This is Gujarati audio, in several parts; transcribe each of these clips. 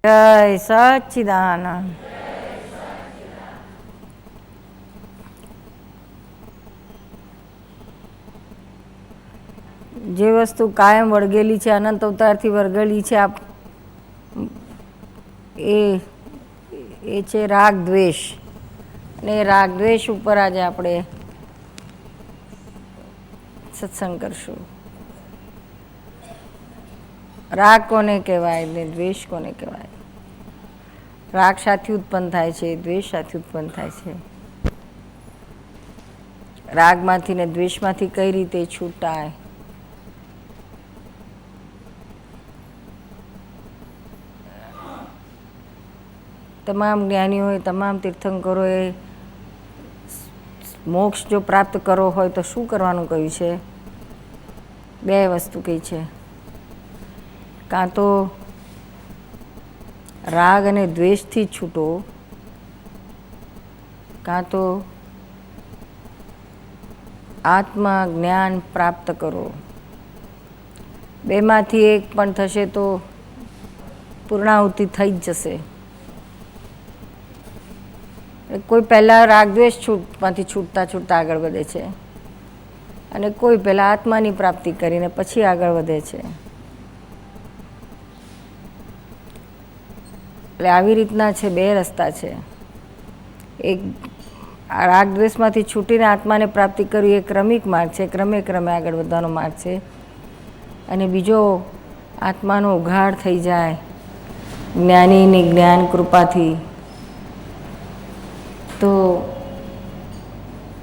જય સચ્ચિદાનંદ. જે વસ્તુ કાયમ વળગેલી છે, અનંત અવતારથી વળગેલી છે, એ છે રાગ દ્વેષ. અને રાગ દ્વેષ ઉપર આજે આપણે સત્સંગ કરશું. રાગ કોને કહેવાય ને દ્વેષ કોને કહેવાય? રાગ શાથી ઉત્પન્ન થાય છે, દ્વેષ શાથી ઉત્પન્ન થાય છે? રાગમાંથી ને દ્વેષમાંથી કઈ રીતે છૂટાય? તમામ જ્ઞાનીઓએ, તમામ તીર્થંકરોએ મોક્ષ જો પ્રાપ્ત કરવો હોય તો શું કરવાનું કહ્યું છે? બે વસ્તુ કહી છે. કાં તો રાગ અને દ્વેષથી છૂટો, કાં તો આત્મા જ્ઞાન પ્રાપ્ત કરો. બેમાંથી એક પણ થશે તો પૂર્ણાહુતિ થઈ જ જશે. કોઈ પહેલાં રાગ દ્વેષ માંથી છૂટતા છૂટતા આગળ વધે છે અને કોઈ પહેલાં આત્માની પ્રાપ્તિ કરીને પછી આગળ વધે છે. એટલે આવી રીતના છે, બે રસ્તા છે. એક રાગ દ્વેષમાંથી છૂટીને આત્માને પ્રાપ્તિ કરવી એ ક્રમિક માર્ગ છે, ક્રમે ક્રમે આગળ વધવાનો માર્ગ છે. અને બીજો આત્માનો ઉઘાડ થઈ જાય જ્ઞાનીની જ્ઞાન કૃપાથી તો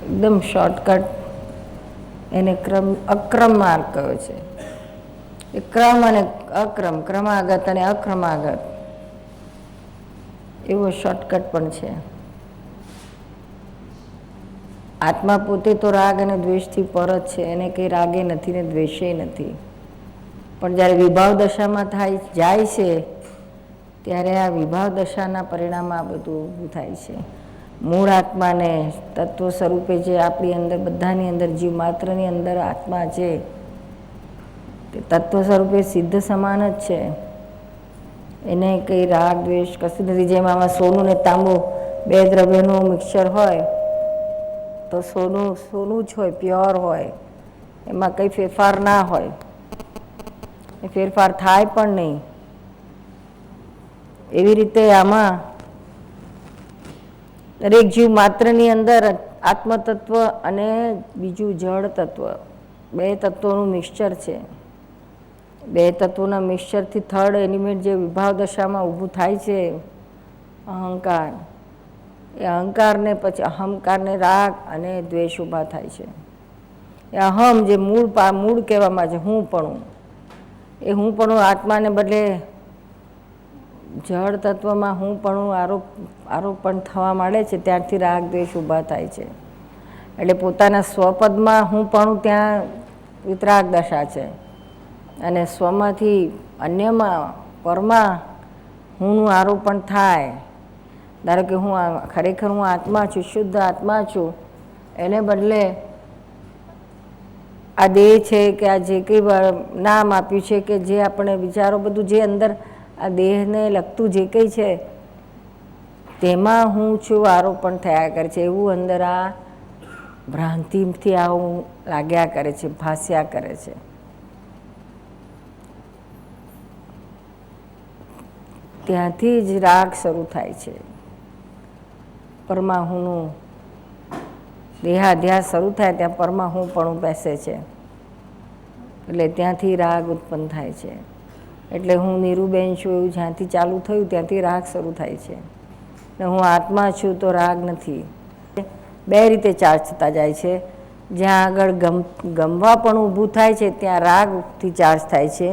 એકદમ શોર્ટકટ એને અક્રમ માર્ગ કહ્યો છે. એ ક્રમ અને અક્રમ, ક્રમાગત અને અક્રમાગત એવો શોર્ટકટ પણ છે. આત્મા પોતે તો રાગ અને દ્વેષથી પર જ છે, એને કંઈ રાગે નથી ને દ્વેષે નથી. પણ જ્યારે વિભાવ દશામાં જાય છે ત્યારે આ વિભાવ દશાના પરિણામ આ બધું ઊભું થાય છે. મૂળ આત્માને તત્વ સ્વરૂપે જે આપણી અંદર, બધાની અંદર, જીવ માત્રની અંદર આત્મા છે તે તત્વ સ્વરૂપે સિદ્ધ સમાન જ છે. એને કંઈ રાગ દ્વેષ કશું નથી. જેમ આમાં સોનું ને તાંબુ બે દ્રવ્યનું મિક્સચર હોય તો સોનું જ હોય, પ્યોર હોય, એમાં કંઈ ફેરફાર ના હોય, એ ફેરફાર થાય પણ નહીં. એવી રીતે આમાં દરેક જીવ માત્રની અંદર આત્મતત્વ અને બીજું જળ તત્વ, બે તત્વોનું મિક્સચર છે. બે તત્વોના મિક્સચરથી થર્ડ એલિમેન્ટ જે વિભાવ દશામાં ઊભું થાય છે, અહંકાર, એ અહંકારને પછી અહંકારને રાગ અને દ્વેષ ઊભા થાય છે. એ અહમ જે મૂળ કહેવામાં છે, હું પણ, એ હું પણ આત્માને બદલે જળ તત્વમાં હું પણ આરોપણ થવા માંડે છે, ત્યારથી રાગ દ્વેષ ઊભા થાય છે. એટલે પોતાના સ્વપદમાં હું પણ ત્યાં વિતરાગ દશા છે અને સ્વમાંથી અન્યમાં, પરમાં હુંનું આરોપણ થાય. ધારો કે ખરેખર હું આત્મા છું, શુદ્ધ આત્મા છું, એને બદલે આ દેહ છે કે આ જે કંઈ નામ આપ્યું છે કે જે આપણે વિચારો બધું જે અંદર આ દેહને લગતું જે કંઈ છે તેમાં હું છું આરોપણ થયા કરે છે. એવું અંદર આ ભ્રાંતિથી આવું લાગ્યા કરે છે, ભાસ્યા કરે છે. ત્યાંથી જ રાગ શરૂ થાય છે. પરમાહુનું દેહાધ્યાસ શરૂ થાય ત્યાં પરમાહુ પણ બેસે છે, એટલે ત્યાંથી રાગ ઉત્પન્ન થાય છે. એટલે હું નીરુબેન છું એવું જ્યાંથી ચાલુ થયું ત્યાંથી રાગ શરૂ થાય છે. ને હું આત્મા છું તો રાગ નથી. બે રીતે ચાર્જ થતા જાય છે. જ્યાં આગળ ગમવા પણ ઊભું થાય છે ત્યાં રાગથી ચાર્જ થાય છે,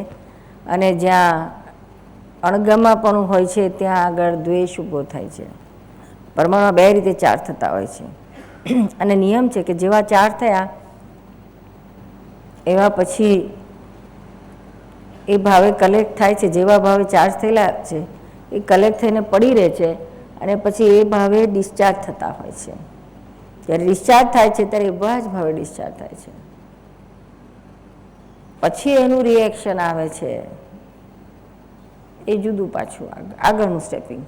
અને જ્યાં અણગમા પણ હોય છે ત્યાં આગળ દ્વેષ ઊભો થાય છે. પરમાણુમાં બે રીતે ચાર્જ થતા હોય છે. અને નિયમ છે કે જેવા ચાર્જ થયા એવા પછી એ ભાવે કલેક્ટ થાય છે. જેવા ભાવે ચાર્જ થયેલા છે એ કલેક્ટ થઈને પડી રહે છે અને પછી એ ભાવે ડિસ્ચાર્જ થતા હોય છે. જ્યારે ડિસ્ચાર્જ થાય છે ત્યારે એવા જ ભાવે ડિસ્ચાર્જ થાય છે. પછી એનું રિએક્શન આવે છે એ જુદું પાછું આગળનું સ્ટેપિંગ.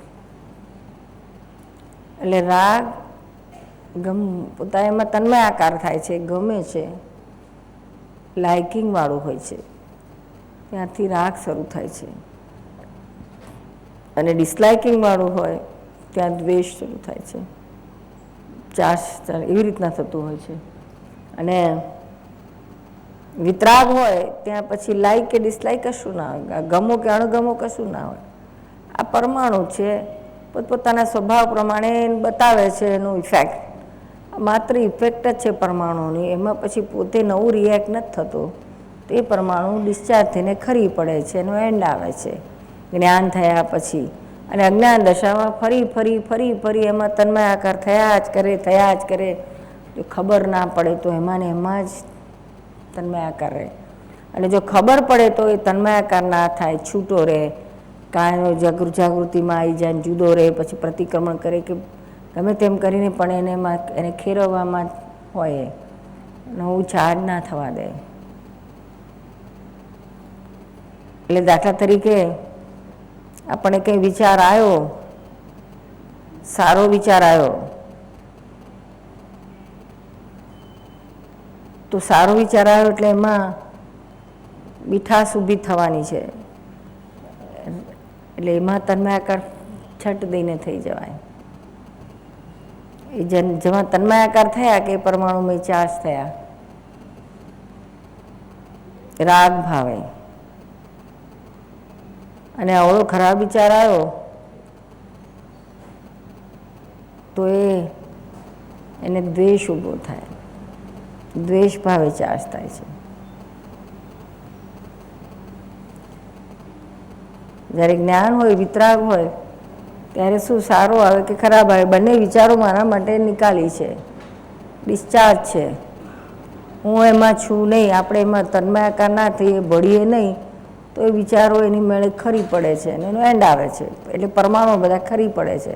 એટલે રાગ પોતા એમાં તન્મય આકાર થાય છે, ગમે છે, લાઇકિંગવાળું હોય છે, ત્યાંથી રાગ શરૂ થાય છે. અને ડિસલાઇકિંગવાળું હોય ત્યાં દ્વેષ શરૂ થાય છે. એવી રીતના થતું હોય છે. અને વિતરાગ હોય ત્યાં પછી લાઈક કે ડિસલાઈક કશું ના હોય, ગમો કે અણગમો કશું ના હોય. આ પરમાણુ છે, પોતપોતાના સ્વભાવ પ્રમાણે બતાવે છે એનું ઇફેક્ટ. માત્ર ઇફેક્ટ જ છે પરમાણુની, એમાં પછી પોતે નવું રિએક્ટ નથી થતું. તે પરમાણુ ડિસ્ચાર્જ થઈને ખરી પડે છે, એનો એન્ડ આવે છે જ્ઞાન થયા પછી. અને અજ્ઞાન દશામાં ફરી ફરી ફરી ફરી એમાં તન્મય આકાર થયા જ કરે. જો ખબર ના પડે તો એમાં ને એમાં જ તન્મય આકાર રહે. અને જો ખબર પડે તો એ તન્મય આકાર ના થાય, છૂટો રહે, કાંઈ જાગૃતિમાં આવી જાય, જુદો રહે, પછી પ્રતિક્રમણ કરે કે ગમે તેમ કરીને પણ એને ખેરવવામાં હોય, નવું ચાર્જ ના થવા દે. એટલે દાખલા તરીકે આપણે કંઈ વિચાર આવ્યો, સારો વિચાર આવ્યો, તો સારો વિચાર આવ્યો એટલે એમાં મીઠાશ ઊભી થવાની છે. એટલે એમાં તન્મયાકાર છટ દઈને થઈ જવાય. એ જેમાં તન્મયાકાર થયા કે પરમાણુમય ચાર્જ થયા, રાગ ભાવે. અને આવડો ખરાબ વિચાર આવ્યો તો એને દ્વેષ ઊભો થાય, દ્વેષ ભાવે ચાર્જ થાય છે. જ્યારે જ્ઞાન હોય, વિતરાગ હોય, ત્યારે શું સારું આવે કે ખરાબ આવે, બંને વિચારો મારા માટે નિકાલી છે, ડિસ્ચાર્જ છે. હું એમાં છું નહીં, આપણે એમાં તન્મયાકાર ના થઈએ, ભળીએ નહીં, તો એ વિચારો એની મેળે ખરી પડે છે અને એનો એન્ડ આવે છે. એટલે પરમાણુ બધા ખરી પડે છે.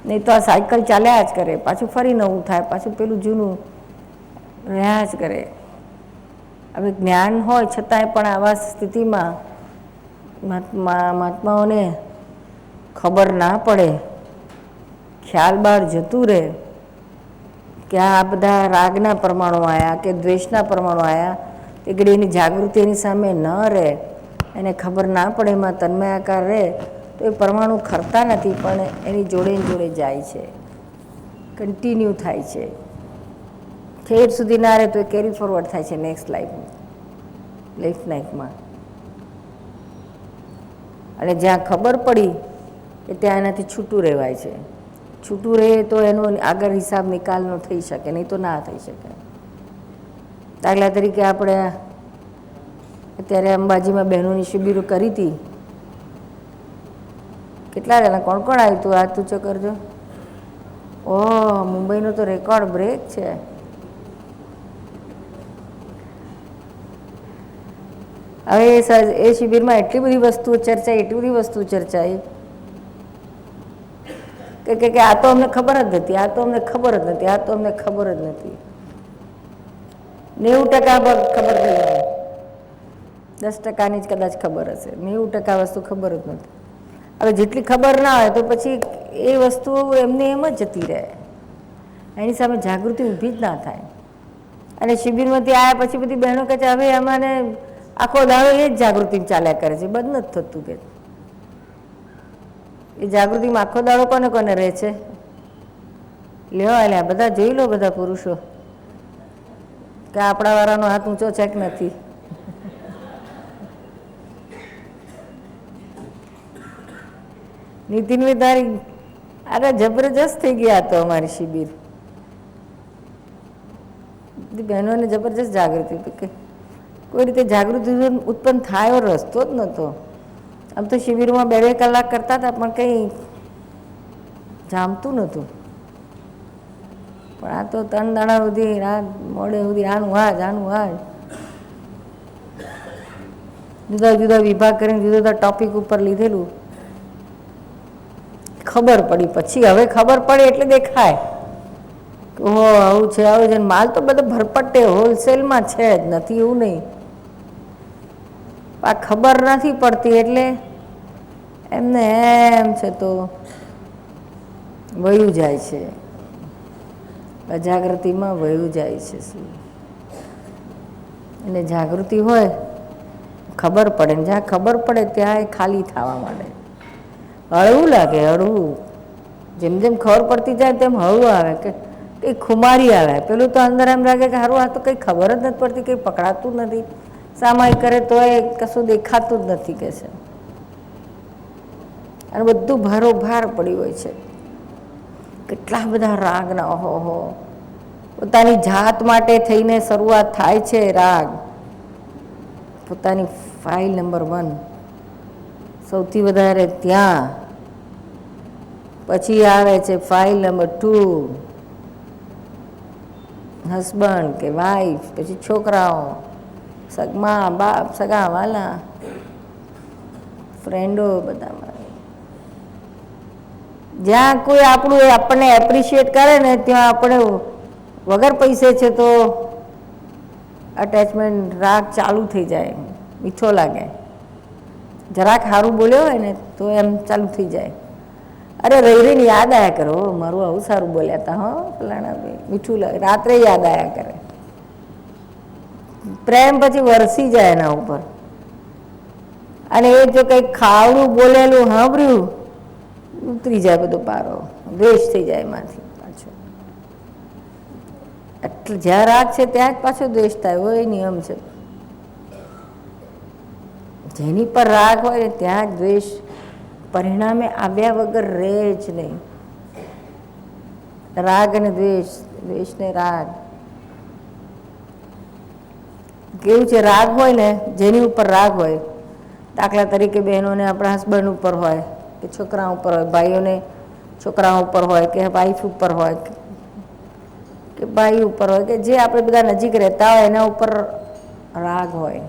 નહીં તો આ સાયકલ ચાલ્યા જ કરે, પાછું ફરી નવું થાય, પાછું પેલું જૂનું રહ્યા જ કરે. હવે જ્ઞાન હોય છતાંય પણ આવા સ્થિતિમાં મહાત્માઓને ખબર ના પડે, ખ્યાલ બહાર જતું રહે કે આ બધા રાગના પરમાણુ આવ્યા કે દ્વેષના પરમાણુ આવ્યા, તે ઘડી એની જાગૃતિ એની સામે ન રહે, એને ખબર ના પડે, એમાં તન્મયાકાર રહે, તો એ પરમાણુ ખરતા નથી, પણ એની જોડે જાય છે, કન્ટિન્યુ થાય છે. ઠેર સુધી ના રહે તો એ કેરી ફોરવર્ડ થાય છે નેક્સ્ટ લાઈફમાં. અને જ્યાં ખબર પડી કે ત્યાં એનાથી છૂટું રહેવાય છે. છૂટું રહે તો એનો આગળ હિસાબ નિકાલનો થઈ શકે, નહીં તો ના થઈ શકે. દાખલા તરીકે આપણે અત્યારે અંબાજીમાં બહેનોની શિબિરો કરી હતી. કેટલા જણા, કોણ કોણ આવ્યું હતું? આ તું કરજો. ઓહ, મુંબઈનો તો રેકોર્ડ બ્રેક છે. હવે એ શિબિરમાં એટલી બધી વસ્તુઓ ચર્ચાઈ કે આ તો અમને ખબર જ નથી, આ તો અમને ખબર જ નથી, આ તો અમને ખબર જ નથી. 90% ખબર થઈ જાય, 10%ની જ કદાચ ખબર હશે, 90% વસ્તુ ખબર જ નથી. હવે જેટલી ખબર ના હોય તો પછી એ વસ્તુ એમને એમ જ જતી રહે, એની સામે જાગૃતિ ઊભી જ ના થાય. અને શિબિરમાંથી આવ્યા પછી બધી બહેનો કહે છે હવે અમારે આખો દાડો એ જ જાગૃતિ ચાલ્યા કરે છે, બંધ નથી થતું. કે એ જાગૃતિમાં આખો દાડો કોને કોને રહે છે? લ્યો અલ્યા બધા જોઈ લો, બધા પુરુષો કે આપણા વાળાનો હાથ ઊંચો છે કે નથી. નીતિનભાઈ તારી અરે જબરજસ્ત થઈ ગયા હતો અમારી શિબિર. બહેનોને જબરજસ્ત જાગૃતિ હતી કે કોઈ રીતે જાગૃતિ ઉત્પન્ન થાય એવો રસ્તો જ નહોતો. આમ તો શિબિરમાં 2-2 કલાક કરતા હતા પણ કંઈ જામતું નહોતું. પણ આ તો 3 દાડા સુધી રાત મોડે સુધી આનું આ જ જુદા જુદા વિભાગ કરીને જુદા જુદા ટોપિક ઉપર લીધેલું. ખબર પડી પછી, હવે ખબર પડે એટલે દેખાય ઓહો આવું છે આવું છે. માલ તો બધો ભરપટ્ટે હોલસેલમાં છે જ, નથી એવું નહીં. આ ખબર નથી પડતી એટલે એમને એમ છે તો વયું જાય છે, અજાગૃતિમાં વયું જાય છે. શું એટલે જાગૃતિ હોય ખબર પડે ને જ્યાં ખબર પડે ત્યાં એ ખાલી થવા માંડે. હળવું લાગે, હળવું. જેમ જેમ ખબર પડતી જાય તેમ હળવું આવે કે કંઈ ખુમારી આવે. પેલું તો અંદર એમ લાગે કે સારું આ તો કંઈ ખબર જ નથી પડતી, કંઈ પકડાતું જ નથી, સામાયિક કરે તો એ કશું દેખાતું જ નથી કે છે. અને બધું ભારોભાર પડી હોય છે. કેટલા બધા રાગના ઓહો, પોતાની જાત માટે થઈને શરૂઆત થાય છે રાગ. પોતાની ફાઇલ નંબર 1 સૌથી વધારે ત્યાં, પછી આવે છે ફાઇલ નંબર 2 હસબન્ડ કે વાઈફ, પછી છોકરાઓ, સગમા બાપ, સગા વાલા, ફ્રેન્ડો, બધામાં જ્યાં કોઈ આપણું આપણને એપ્રિશિએટ કરે ને ત્યાં આપણે વગર પૈસે છે તો અટેચમેન્ટ રાગ ચાલુ થઈ જાય, મીઠો લાગે. જરાક સારું બોલ્યો હોય ને તો એમ ચાલુ થઈ જાય. અરે રહીને યાદ આવ્યા કરો, મારું આવું સારું બોલ્યા હતા હો ફલાણા ભાઈ, મીઠું લાગે, રાત્રે યાદ આવ્યા કરે. પ્રેમ પછી વરસી જાય એના ઉપર. અને એ જો કંઈક ખાવડું બોલેલું સાંભળ્યું ઉતરી જાય બધો પારો, દ્વેષ થઈ જાય એમાંથી પાછો. એટલે જ્યાં રાગ છે ત્યાં જ પાછો દ્વેષ થાય, હોય નિયમ છે. જેની પર રાગ હોય ને ત્યાં જ દ્વેષ પરિણામે આવ્યા વગર રહે જ નહીં. રાગ અને દ્વેષ, દ્વેષ ને રાગ કેવું છે. રાગ હોય ને જેની ઉપર રાગ હોય, દાખલા તરીકે બહેનોને આપણા હસબન્ડ ઉપર હોય કે છોકરા ઉપર હોય, ભાઈઓને છોકરા ઉપર હોય કે વાઈફ ઉપર હોય કે ભાઈ ઉપર હોય કે જે આપણે બધા નજીક રહેતા હોય એના ઉપર રાગ હોય.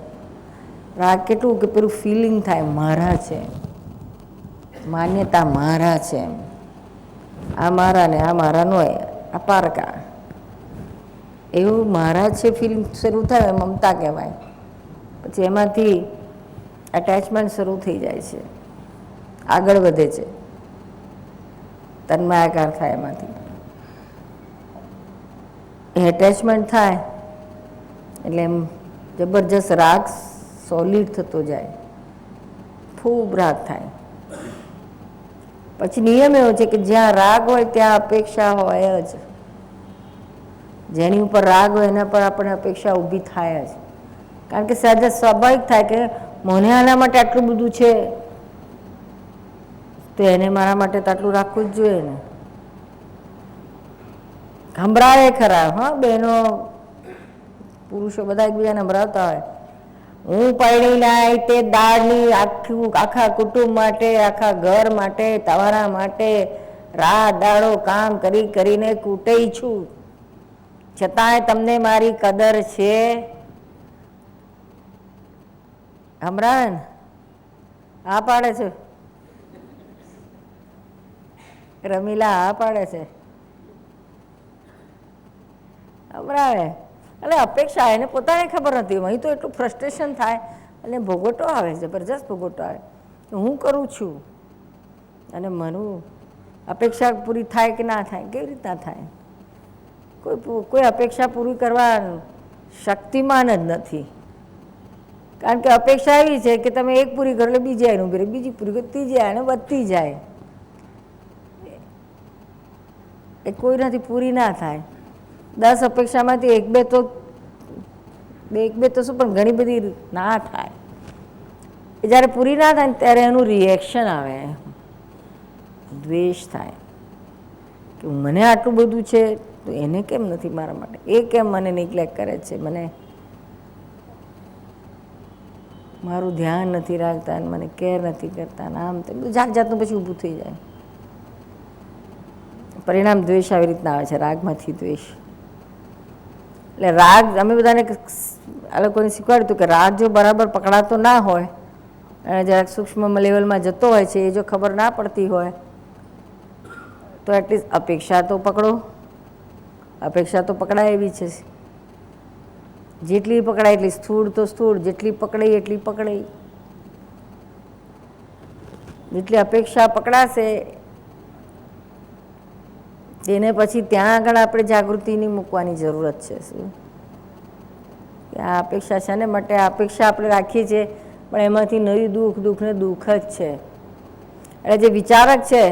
રાગ કેટલું કે પેલું ફિલિંગ થાય મારા છે, માન્યતા મારા છે, આ મારા ને આ મારા નો આ પારકા, એવું મારા છે ફિલિંગ શરૂ થાય, મમતા કહેવાય. પછી એમાંથી એટેચમેન્ટ શરૂ થઈ જાય છે, આગળ વધે છે, તન્માયાકાર થાય. એમાંથી એટેચમેન્ટ થાય એટલે એમ જબરજસ્ત રાગ સોલિડ થતો જાય, ખૂબ રાગ થાય. પછી નિયમ એવો છે કે જ્યાં રાગ હોય ત્યાં અપેક્ષા હોય જ. જેની ઉપર રાગ હોય એના પર આપણે અપેક્ષા ઊભી થાય જ. કારણ કે સહજ સ્વાભાવિક થાય કે મને આના માટે આટલું બધું છે તો એને મારા માટે તો આટલું રાખવું જ જોઈએ ને. સંભળાવે ખરા, હા બહેનો પુરુષો બધા એકબીજાને સંભળાવતા હોય, હું પરણી લાય તે દાળની આખા કુટુંબ માટે, આખા ઘર માટે, તમારા માટે રાત દાડો કામ કરી કરીને કૂટઈ છું, છતાંય તમને મારી કદર છે. સંભળાવે ને, હા પાડે છે રમીલા, હા પાડે છે, સંભળાવે. એટલે અપેક્ષા એને પોતાને ખબર નથી. અહીં તો એટલું ફ્રસ્ટ્રેશન થાય અને ભોગવટો આવે, જબરજસ્ત ભોગવટો આવે. હું કરું છું અને મારું અપેક્ષા પૂરી થાય કે ના થાય, કેવી રીતના થાય? કોઈ અપેક્ષા પૂરી કરવા શક્તિમાન જ નથી. કારણ કે અપેક્ષા એવી છે કે તમે એક પૂરી કરો એટલે બીજી આવીને ઉભી રહે, બીજી પૂરી કરો ત્રીજી આવે ને વધતી જાય. એ કોઈનાથી પૂરી ના થાય. 10 અપેક્ષામાંથી એક બે તો શું પણ ઘણી બધી ના થાય. એ જ્યારે પૂરી ના થાય ને ત્યારે એનું રિએક્શન આવે, દ્વેષ થાય કે મને આટલું બધું છે તો એને કેમ નથી મારા માટે, એ કેમ મને નિગ્લેક્ટ કરે છે, મને મારું ધ્યાન નથી રાખતા ને મને કેર નથી કરતા ને આમ તેમ જાત જાતનું પછી ઊભું થઈ જાય. પરિણામ દ્વેષ આવી રીતના આવે છે, રાગમાંથી દ્વેષ. એટલે રાગ અમે બધાને આ લોકોને શીખવાડ્યું હતું કે રાગ જો બરાબર પકડાતો ના હોય અને જરાક સૂક્ષ્મ લેવલમાં જતો હોય છે, એ જો ખબર ના પડતી હોય તો એટલીસ્ટ અપેક્ષા તો પકડો. અપેક્ષા તો પકડાય એવી છે, જેટલી પકડાય એટલી સ્થૂળ તો સ્થૂળ, જેટલી પકડાઈ એટલી પકડાઈ. જેટલી અપેક્ષા પકડાશે તેને પછી ત્યાં આગળ આપણે જાગૃતિની મૂકવાની જરૂરત છે. શું કે આ અપેક્ષા છે ને માટે આ અપેક્ષા આપણે રાખીએ છીએ, પણ એમાંથી નવી દુઃખ ને દુઃખ જ છે. એટલે જે વિચારક છે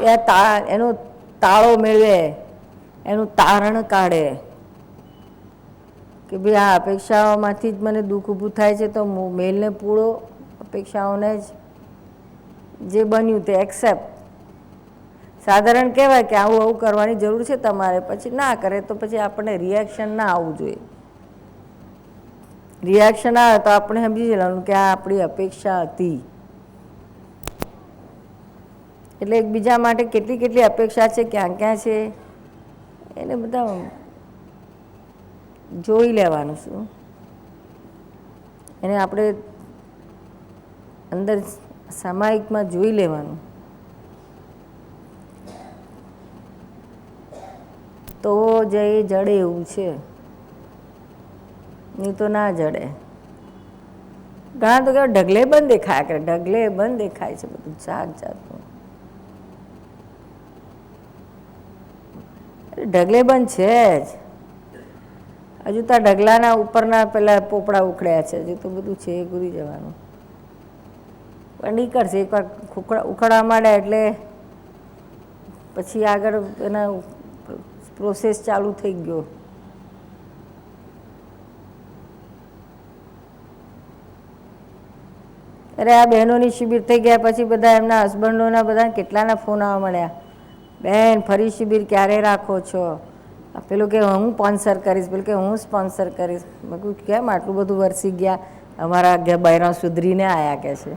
એ એનો તાળો મેળવે, એનું તારણ કાઢે કે ભાઈ આ અપેક્ષાઓમાંથી જ મને દુઃખ ઊભું થાય છે, તો મેલને પૂરો અપેક્ષાઓને જ જે બન્યું તે એક્સેપ્ટ. સાધારણ કહેવાય કે આવું આવું કરવાની જરૂર છે તમારે, પછી ના કરે તો પછી આપણને રિએક્શન ના આવવું જોઈએ. રિએક્શન આવે તો આપણે સમજી જવાનું કે આ આપણી અપેક્ષા હતી. એટલે એકબીજા માટે કેટલી કેટલી અપેક્ષા છે, ક્યાં ક્યાં છે, એને બધા જોઈ લેવાનું. શું એને આપણે અંદર સામાયિકમાં જોઈ લેવાનું, તો જ એ જડે એવું છે, નહીં તો ના જડે. ઘણા તો કેવા ઢગલે બંધ દેખાય કરે, ઢગલે બંધ દેખાય છે બધું જાત જાતનું. ઢગલે બંધ છે જ, હજુ તો ઢગલાના ઉપરના પેલા પોપડા ઉખડ્યા છે, હજુ તો બધું છે એ ભૂલી જવાનું. પણ નીકળશે એકવાર ઉખડવા માંડે એટલે પછી આગળ એના પ્રોસેસ ચાલુ થઈ ગયો. અરે આ બહેનોની શિબિર થઈ ગયા પછી બધા એમના હસબન્ડોના બધા કેટલાના ફોન આવવા મળ્યા, બેન ફરી શિબિર ક્યારે રાખો છો? પેલું કે હું સ્પોન્સર કરીશ, પેલું કે હું સ્પોન્સર કરીશ. મેં કહ્યું કેમ આટલું બધું વરસી ગયા, અમારા બહેરા સુધરીને આવ્યા કે છે.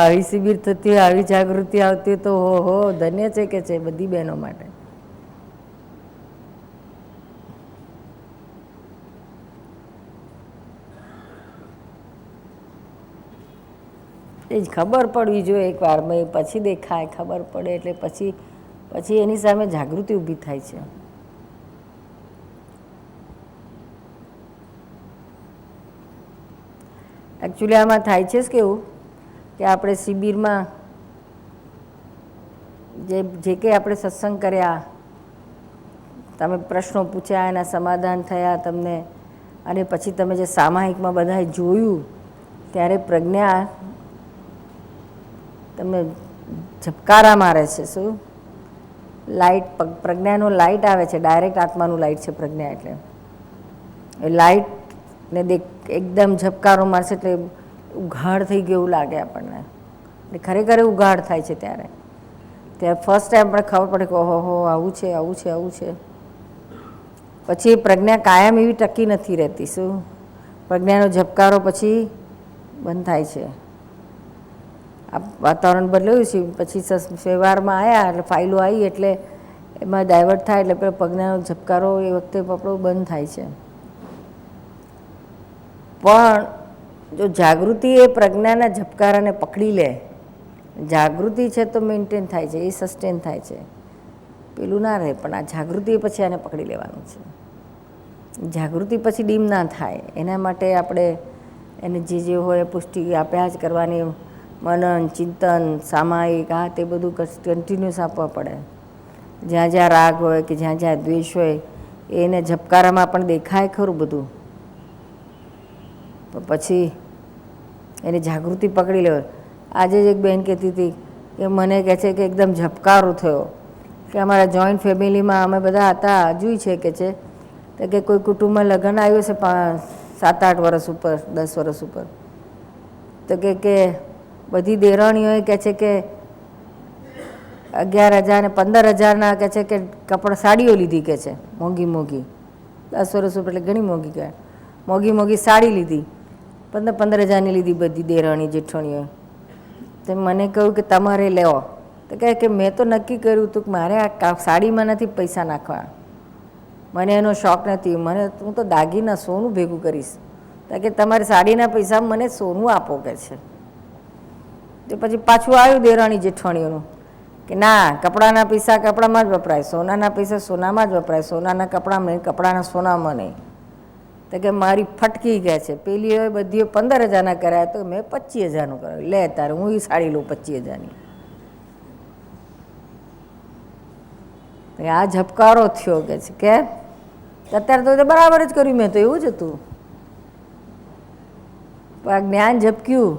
આવી શિબિર થતી હોય, આવી જાગૃતિ આવતી તો હો ધન્ય છે કે છે બધી બહેનો માટે. એ જ ખબર પડવી જોઈએ એકવાર, પછી દેખાય, ખબર પડે એટલે પછી એની સામે જાગૃતિ ઊભી થાય છે. એકચ્યુઅલી આમાં થાય છે જ કેવું કે આપણે શિબિરમાં જે કંઈ આપણે સત્સંગ કર્યા, તમે પ્રશ્નો પૂછ્યા, એના સમાધાન થયા તમને, અને પછી તમે જે સામાયિકમાં બધાએ જોયું ત્યારે પ્રજ્ઞા તમે ઝબકારા મારે છે. શું લાઇટ, પ્રજ્ઞાનું લાઇટ આવે છે, ડાયરેક્ટ આત્માનું લાઇટ છે પ્રજ્ઞા. એટલે એ લાઇટને એકદમ ઝબકારો મારશે એટલે ઉઘાડ થઈ ગયું એવું લાગે આપણને. એટલે ખરેખર ઉઘાડ થાય છે ત્યારે ફર્સ્ટ ટાઈમ આપણે ખબર પડે કે ઓહો આવું છે, આવું છે, આવું છે. પછી એ પ્રજ્ઞા કાયમ એવી ટકી નથી રહેતી. શું પ્રજ્ઞાનો ઝબકારો પછી બંધ થાય છે. આ વાતાવરણ બદલાયું છે, પછી વ્યવહારમાં આવ્યા એટલે ફાઇલો આવી એટલે એમાં ડાયવર્ટ થાય એટલે પેલો પ્રજ્ઞાનો ઝબકારો એ વખતે આપણો બંધ થાય છે. પણ જો જાગૃતિ એ પ્રજ્ઞાના ઝબકારાને પકડી લે, જાગૃતિ છે તો મેન્ટેન થાય છે, એ સસ્ટેન થાય છે, પેલું ના રહે. પણ આ જાગૃતિ પછી આને પકડી લેવાનું છે. જાગૃતિ પછી ડીમ ના થાય એના માટે આપણે એને જે હોય પુષ્ટિ આપ્યા જ કરવાની, મનન, ચિંતન, સામાયિક, આ તે બધું કન્ટિન્યુઅસ આપવા પડે. જ્યાં જ્યાં રાગ હોય કે જ્યાં જ્યાં દ્વેષ હોય એને ઝબકારામાં પણ દેખાય ખરું બધું, પછી એની જાગૃતિ પકડી લેવાય. આજે જ એક બહેન કહેતી હતી કે મને કહે છે કે એકદમ ઝબકારો થયો કે અમારા જોઈન્ટ ફેમિલીમાં અમે બધા હતા, હજુ છે કે છે તો કે કોઈ કુટુંબમાં લગ્ન આવ્યું છે 7-8 વર્ષ ઉપર, 10 વર્ષ ઉપર, તો કે બધી દેરાણીઓએ કહે છે કે 11,000 ને 15,000ના કહે છે કે કપડાં, સાડીઓ લીધી કે છે મોંઘી મોંઘી, 10 વર્ષ ઉપર એટલે ઘણી મોંઘી કહે, મોંઘી મોંઘી સાડી લીધી, 15,000ની લીધી બધી દેરાણી જેઠાણીઓ. તો મને કહ્યું કે તમારે લેવો, તો કહે કે મેં તો નક્કી કર્યું હતું કે મારે આ સાડીમાં નથી પૈસા નાખવા, મને એનો શોખ નથી, હું તો દાગીના સોનું ભેગું કરીશ. તો કે તમારે સાડીના પૈસા મને સોનું આપો કે છે. તો પછી પાછું આવ્યું દેરાણી જેઠાણીઓનું કે ના, કપડાના પૈસા કપડામાં જ વપરાય, સોનાના પૈસા સોનામાં જ વપરાય, સોનાના કપડામાં નહીં, કપડાના સોનામાં નહીં. તો કે મારી ફટકી ગયા છે, પેલી હવે બધી 15,000ના કર્યા તો મેં 25,000નું કરાવ્યું. લે તારે હું સાડી લઉં 25,000ની. આ ઝબકારો થયો કે છે કે અત્યારે તો બરાબર જ કર્યું મેં તો, એવું જ હતું. આ જ્ઞાન ઝબક્યું,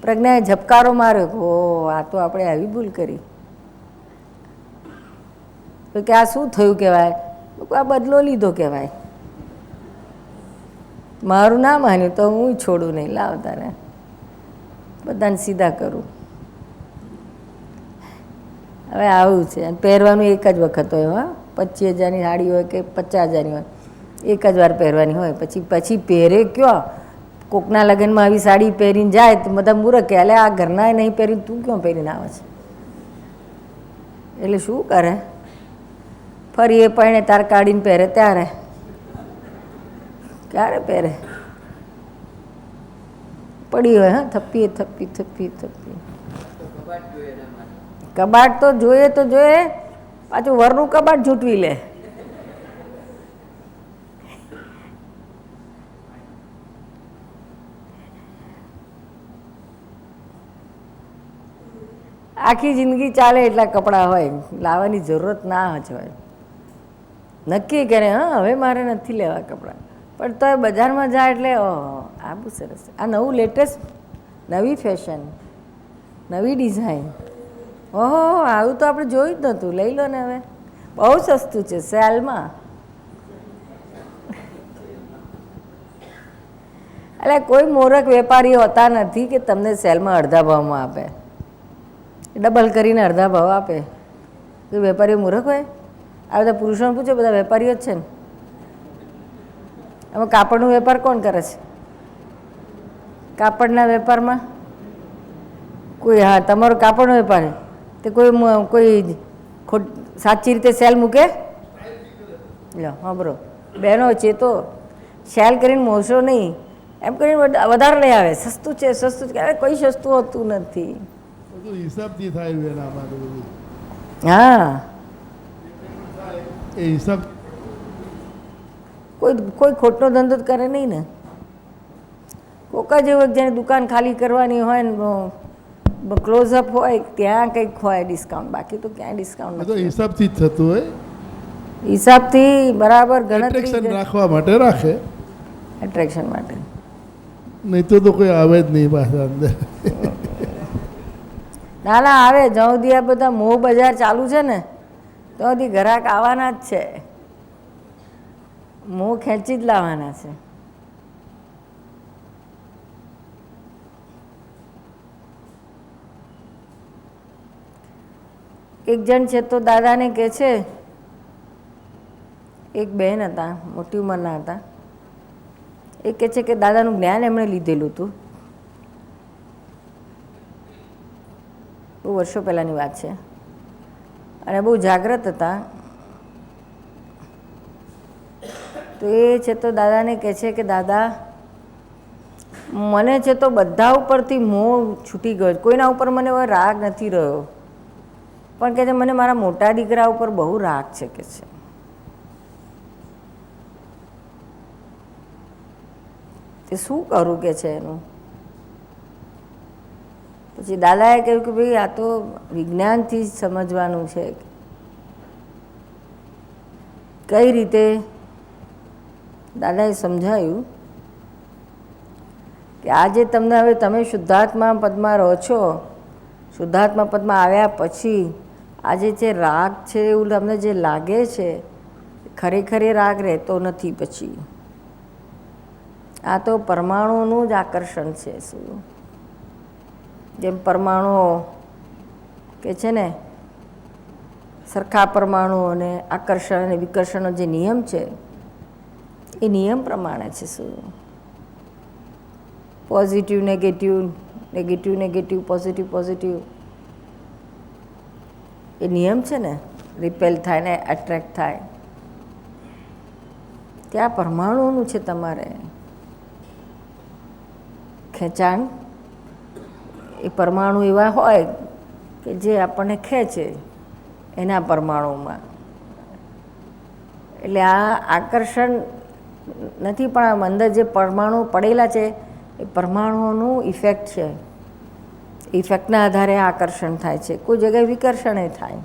પ્રજ્ઞાએ ઝબકારો માર્યો. ઓ આ તો આપણે આવી ભૂલ કરી. તો કે આ શું થયું કહેવાય? આ બદલો લીધો કહેવાય. મારું ના માન્યું તો હું છોડું નહીં, લાવ તારે બધાને સીધા કરું. હવે આવું છે. અને પહેરવાનું એક જ વખત હોય. હા, 25,000ની સાડી હોય કે 50,000ની હોય, એક જ વાર પહેરવાની હોય. પછી પહેરે કયો? કોકના લગ્નમાં આવી સાડી પહેરીને જાય તો બધા મૂર્ખ કે અલે આ ઘરનાએ નહીં પહેરીને તું ક્યાં પહેરીને આવે છે? એટલે શું કરે? ફરી એ પણ તાર કાઢીને પહેરે ત્યારે ક્યારે પહેરે? પડી હોય. હા, થપ્પી થપ્પી થપ્પી થપ્પી. કબાટ તો જોઈએ તો જોઈએ, પાછું વરનું કબાટ જૂટવી લે. આખી જિંદગી ચાલે એટલા કપડાં હોય, લાવવાની જરૂરત ના જ હોય. નક્કી કરે હા હવે મારે નથી લેવા કપડાં, પણ તો બજારમાં જાય એટલે આ બહુ સરસ, આ નવું લેટેસ્ટ, નવી ફેશન, નવી ડિઝાઇન, ઓહો આવું તો આપણે જોયું જ નહોતું, લઈ લો ને હવે બહુ સસ્તું છે સેલમાં. એટલે કોઈ મૂર્ખ વેપારી હોતા નથી કે તમને સેલમાં અડધા ભાવમાં આપે, ડબલ કરીને અડધા ભાવ આપે. કોઈ વેપારીઓ મૂર્ખ હોય? આ બધા પુરુષોને પૂછો, બધા વેપારીઓ જ છે ને. આમાં કાપડનો વેપાર કોણ કરે છે? કાપડના વેપારમાં કોઈ, હા તમારો કાપડનો વેપાર તે કોઈ સાચી રીતે સેલ મૂકે? લો હા બરો બહેનો છે તો સેલ કરીને મોશો નહીં, એમ કરીને વધારે લઈ આવે. સસ્તું છે સસ્તું છે, કોઈ સસ્તું હોતું નથી. હિસાબથી થાય. હા એ હિસાબ કોઈ ખોટનો ધંધો જ કરે નહીં ને. કોક જ એવું જેને દુકાન ખાલી કરવાની હોય ને ક્લોઝઅપ હોય ત્યાં કંઈક હોય ડિસ્કાઉન્ટ, બાકી તો ક્યાંય ડિસ્કાઉન્ટ નથી. હિસાબથી જ થતું હોય. હિસાબથી બરાબર ગણતરી રાખવા માટે રાખે, એટ્રેક્શન માટે. નહીં તો કોઈ આવે જ નહીં પાછા અંદર. ના ના આવે, જ્યાં સુધી આ બધા મોહ બજાર ચાલુ છે ને ત્યાં સુધી ગ્રાહક આવવાના જ છે, મોહ ખેંચી જ લાવવાના છે. એક જણ છે તો દાદાને કહે છે, એક બહેન હતા મોટી ઉંમરના હતા, એ કહે છે કે દાદાનું જ્ઞાન એમણે લીધેલું હતું, બહુ વર્ષો પહેલાંની વાત છે, અને બહુ જાગ્રત હતા. તો એ છે તો દાદાને કહે છે કે દાદા મને છે તો બધા ઉપરથી મોહ છૂટી ગયો, કોઈના ઉપર મને હવે રાગ નથી રહ્યો, પણ કહે છે મને મારા મોટા દીકરા ઉપર બહુ રાગ છે કે છે. તે શું કરું કે છે એનું? પછી દાદાએ કહ્યું કે ભાઈ આ તો વિજ્ઞાનથી જ સમજવાનું છે. કઈ રીતે? દાદાએ સમજાયું કે આજે તમને હવે તમે શુદ્ધાત્મા પદમાં રહો છો, શુદ્ધાત્મા પદમાં આવ્યા પછી આજે જે રાગ છે એવું તમને જે લાગે છે ખરેખર એ રાગ રહેતો નથી. પછી આ તો પરમાણુનું જ આકર્ષણ છે. શું જેમ પરમાણુઓ કે છે ને, સરખા પરમાણુઓને આકર્ષણ અને વિકર્ષણનો જે નિયમ છે એ નિયમ પ્રમાણે છે. શું positive negative, negative negative, positive positive, એ નિયમ છે ને, રિપેલ થાય ને એટ્રેક્ટ થાય. ત્યાં પરમાણુઓનું છે તમારે ખેંચાણ. એ પરમાણુ એવા હોય કે જે આપણને ખેંચે એના પરમાણુમાં. એટલે આ આકર્ષણ નથી, પણ આમ અંદર જે પરમાણુ પડેલા છે એ પરમાણુઓનું ઇફેક્ટ છે. ઇફેક્ટના આધારે આકર્ષણ થાય છે, કોઈ જગ્યાએ વિકર્ષણ થાય.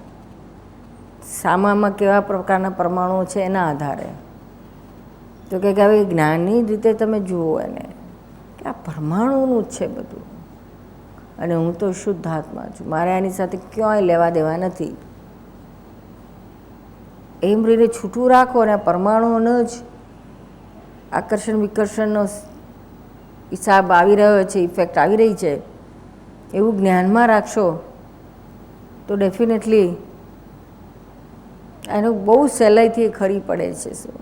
સામામાં કેવા પ્રકારના પરમાણુઓ છે એના આધારે. તો કે હવે જ્ઞાનની રીતે તમે જુઓ એને કે આ પરમાણુનું જ છે બધું, અને હું તો શુદ્ધ આત્મા છું, મારે આની સાથે ક્યાંય લેવા દેવા નથી. એમ રીતે છૂટું રાખો અને પરમાણુઓનો જ આકર્ષણ વિકર્ષણનો હિસાબ આવી રહ્યો છે, ઇફેક્ટ આવી રહી છે, એવું જ્ઞાનમાં રાખશો તો ડેફિનેટલી એનું બહુ સહેલાઈથી ખરી પડે છે. શું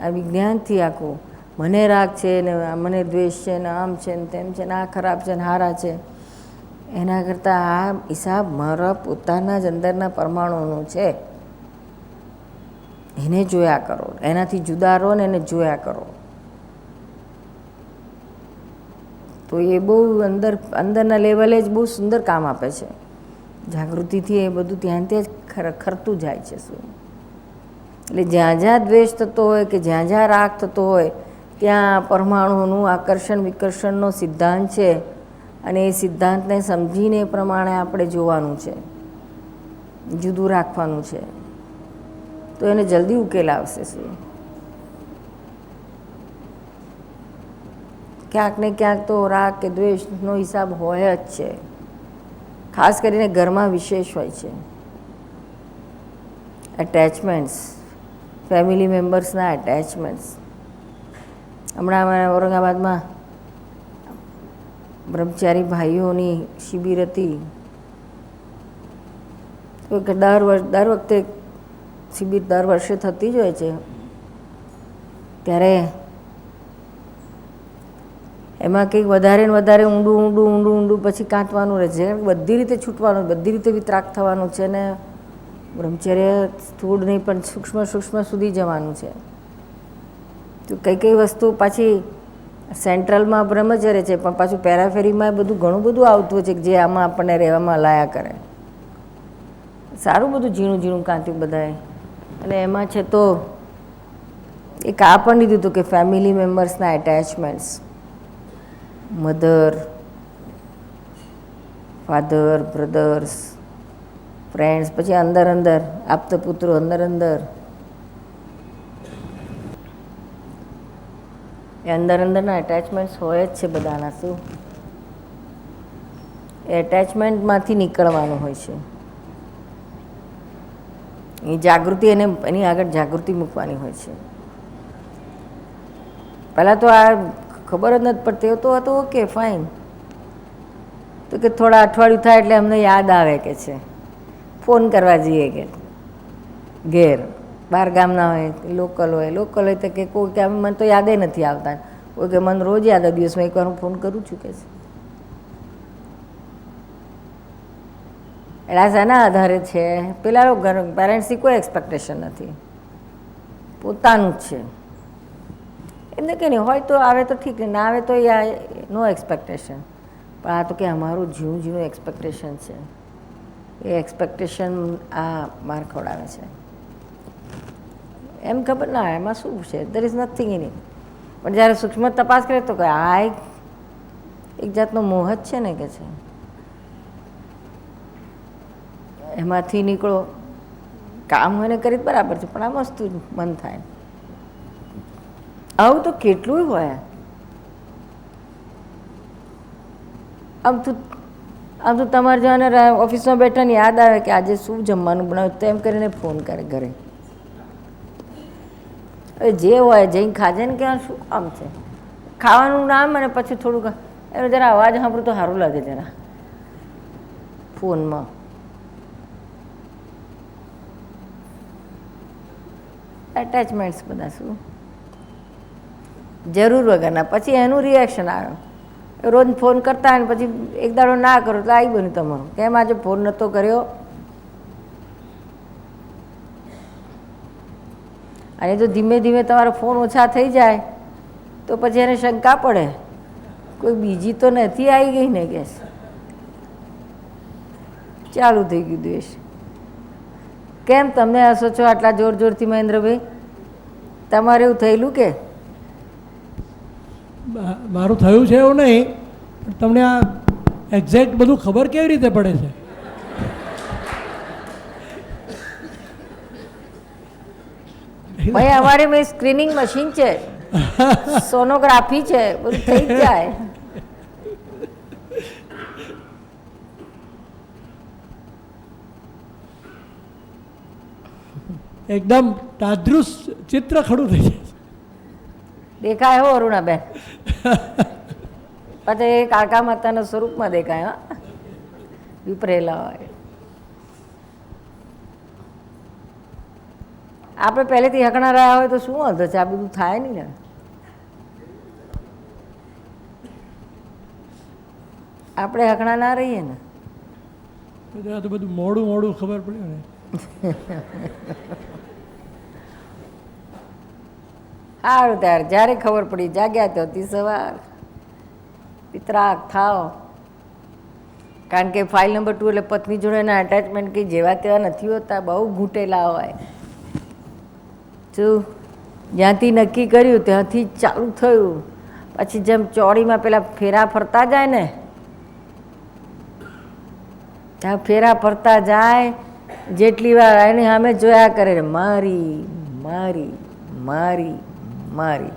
આ વિજ્ઞાનથી આખું મને રાગ છે ને મને દ્વેષ છે ને આમ છે ને તેમ છે ને આ ખરાબ છે ને હારા છે, એના કરતાં આ હિસાબ મારા પોતાના જ અંદરના પરમાણુનો છે, એને જોયા કરો, એનાથી જુદા રહો ને એને જોયા કરો. તો એ બહુ અંદરના લેવલે જ બહુ સુંદર કામ આપે છે. જાગૃતિથી એ બધું ત્યાં જ ખરતું જાય છે. શું એટલે જ્યાં જ્યાં દ્વેષ થતો હોય કે જ્યાં જ્યાં રાગ થતો હોય ત્યાં પરમાણુનું આકર્ષણ વિકર્ષણનો સિદ્ધાંત છે, અને એ સિદ્ધાંતને સમજીને એ પ્રમાણે આપણે જોવાનું છે, જુદું રાખવાનું છે, તો એને જલ્દી ઉકેલ આવશે. શું ક્યાંક ને ક્યાંક તો રાગ કે દ્વેષનો હિસાબ હોય જ છે, ખાસ કરીને ઘરમાં વિશેષ હોય છે. એટેચમેન્ટ્સ, ફેમિલી મેમ્બર્સના એટેચમેન્ટ્સ. હમણાં અમારા ઔરંગાબાદમાં બ્રહ્મચારી ભાઈઓની શિબિર હતી, તો કે દર વખતે શિબિર દર વર્ષે થતી જ હોય છે, ત્યારે એમાં કંઈક વધારે ને વધારે ઊંડું ઊંડું ઊંડું ઊંડું પછી કાંતવાનું રહે છે, બધી રીતે છૂટવાનું, બધી રીતે વિતરાક થવાનું છે, ને બ્રહ્મચર્ય સ્થૂળ નહીં પણ સૂક્ષ્મ સૂક્ષ્મ સુધી જવાનું છે. તો કઈ કઈ વસ્તુ પાછી સેન્ટ્રલમાં બ્રહ્મચર્ય છે, પણ પાછું પેરાફેરીમાં બધું ઘણું બધું આવતું હોય છે જે આમાં આપણને રહેવામાં લાયા કરે. સારું બધું ઝીણું ઝીણું કાંત્યું બધાએ. અને એમાં છે તો એક આ પણ લીધું હતું કે ફેમિલી મેમ્બર્સના attachments, mother, father, brothers, friends, પછી અંદર અંદર આપતપુત્રો, અંદર અંદર એ અંદર અંદરના એટેચમેન્ટ્સ હોય જ છે બધાના. શું એ એટેચમેન્ટમાંથી નીકળવાનું હોય છે. એ જાગૃતિ એની આગળ જાગૃતિ મૂકવાની હોય છે. પહેલાં તો આ ખબર જ નથી પડતી, તો હતો ઓકે ફાઇન, તો કે થોડા અઠવાડિયું થાય એટલે અમને યાદ આવે કે છે ફોન કરવા જઈએ કે ઘેર, બહાર ગામના હોય, લોકલ હોય તો કે કોઈ કે મને તો યાદે નથી આવતા, કોઈ કે મને રોજ યાદ આવે, દિવસમાં એકવાર હું ફોન કરું છું કે છે. એટલે આ શાના આધારે છે? પેલા પેરેન્ટ્સથી કોઈ એક્સપેક્ટેશન નથી, પોતાનું જ છે. એમને કે નહીં હોય તો આવે તો ઠીક, ના આવે તો નો એક્સપેક્ટેશન. પણ આ તો કે અમારું ઝીણું ઝીણું એક્સપેક્ટેશન છે, એ એક્સપેક્ટેશન આ માર ખવડાવે છે. એમ ખબર ના આવે એમાં શું છે, there is nothing in it. પણ જ્યારે સૂક્ષ્મ તપાસ કરે તો કે આ એક જાતનો મોહ જ છે ને કે છે, એમાંથી નીકળો. કામ હોય ને કરી બરાબર છે, પણ આ વસ્તુ મન થાય. આવું તો કેટલું હોય. આમ તો તમારે જવાને ઓફિસમાં બેઠા ને યાદ આવે કે આજે શું જમવાનું બનાવ્યું, તેમ કરીને ફોન કરે ઘરે. હવે જે હોય જઈને ખાજે ને કે શું કામ છે, ખાવાનું નામ અને પછી થોડુંક એનો જરા અવાજ સાંભળું તો સારું લાગે જરા ફોનમાં. એટેચમેન્ટ્સ બધા શું જરૂર વગરના. પછી એનું રિએક્શન આવ્યો, રોજ ફોન કરતા હોય ને પછી એક દાડો ના કરો તો આવી બન્યું તમારું, કેમ આજે ફોન નહોતો કર્યો. અને જો ધીમે ધીમે તમારો ફોન ઓછા થઈ જાય તો પછી એને શંકા પડે કોઈ બીજી તો નથી આવી ગઈ ને કે ચાલુ થઈ ગયું દ્વેષ. કેમ તમે હસો છો આટલા જોર જોરથી મહેન્દ્રભાઈ? તમારે એવું થયેલું કે મારું થયું છે એવું નહીં, પણ તમને આ એક્ઝેક્ટ બધું ખબર કેવી રીતે પડે છે? ભાઈ અમારે મેં સ્ક્રીનિંગ મશીન છે, સોનોગ્રાફી છે, બધું થઈ જ જાય. એકદમ તાદૃશ ચિત્ર ખડું થઈ જાય. દેખાય હો અરુણાબેન, પછી એ કાળકા માતાના સ્વરૂપમાં દેખાય. હા, વિપરેલા હોય. આપણે પહેલેથી હકણા રહ્યા હોય તો શું વાંધો છે? આ બધું થાય નહીં ને. આપણે હકણા ના રહીએ ને. આ તો બધું મોડું મોડું ખબર પડે ને. સારું ત્યારે જ્યારે ખબર પડી જાગ્યા ત્યાંથી સવાર પિતરાક થાવ. કારણ કે ફાઇલ નંબર 2 એટલે પત્ની જોડેના અટેચમેન્ટ કંઈ જેવા તેવા નથી હોતા, બહુ ઘૂંટેલા હોય. શું જ્યાંથી નક્કી કર્યું ત્યાંથી જ ચાલુ થયું. પછી જેમ ચોરીમાં પેલા ફેરા ફરતા જાય ને, ત્યાં ફેરા ફરતા જાય જેટલી વાર એને સામે જોયા કરે, મારી મારી મારી મારી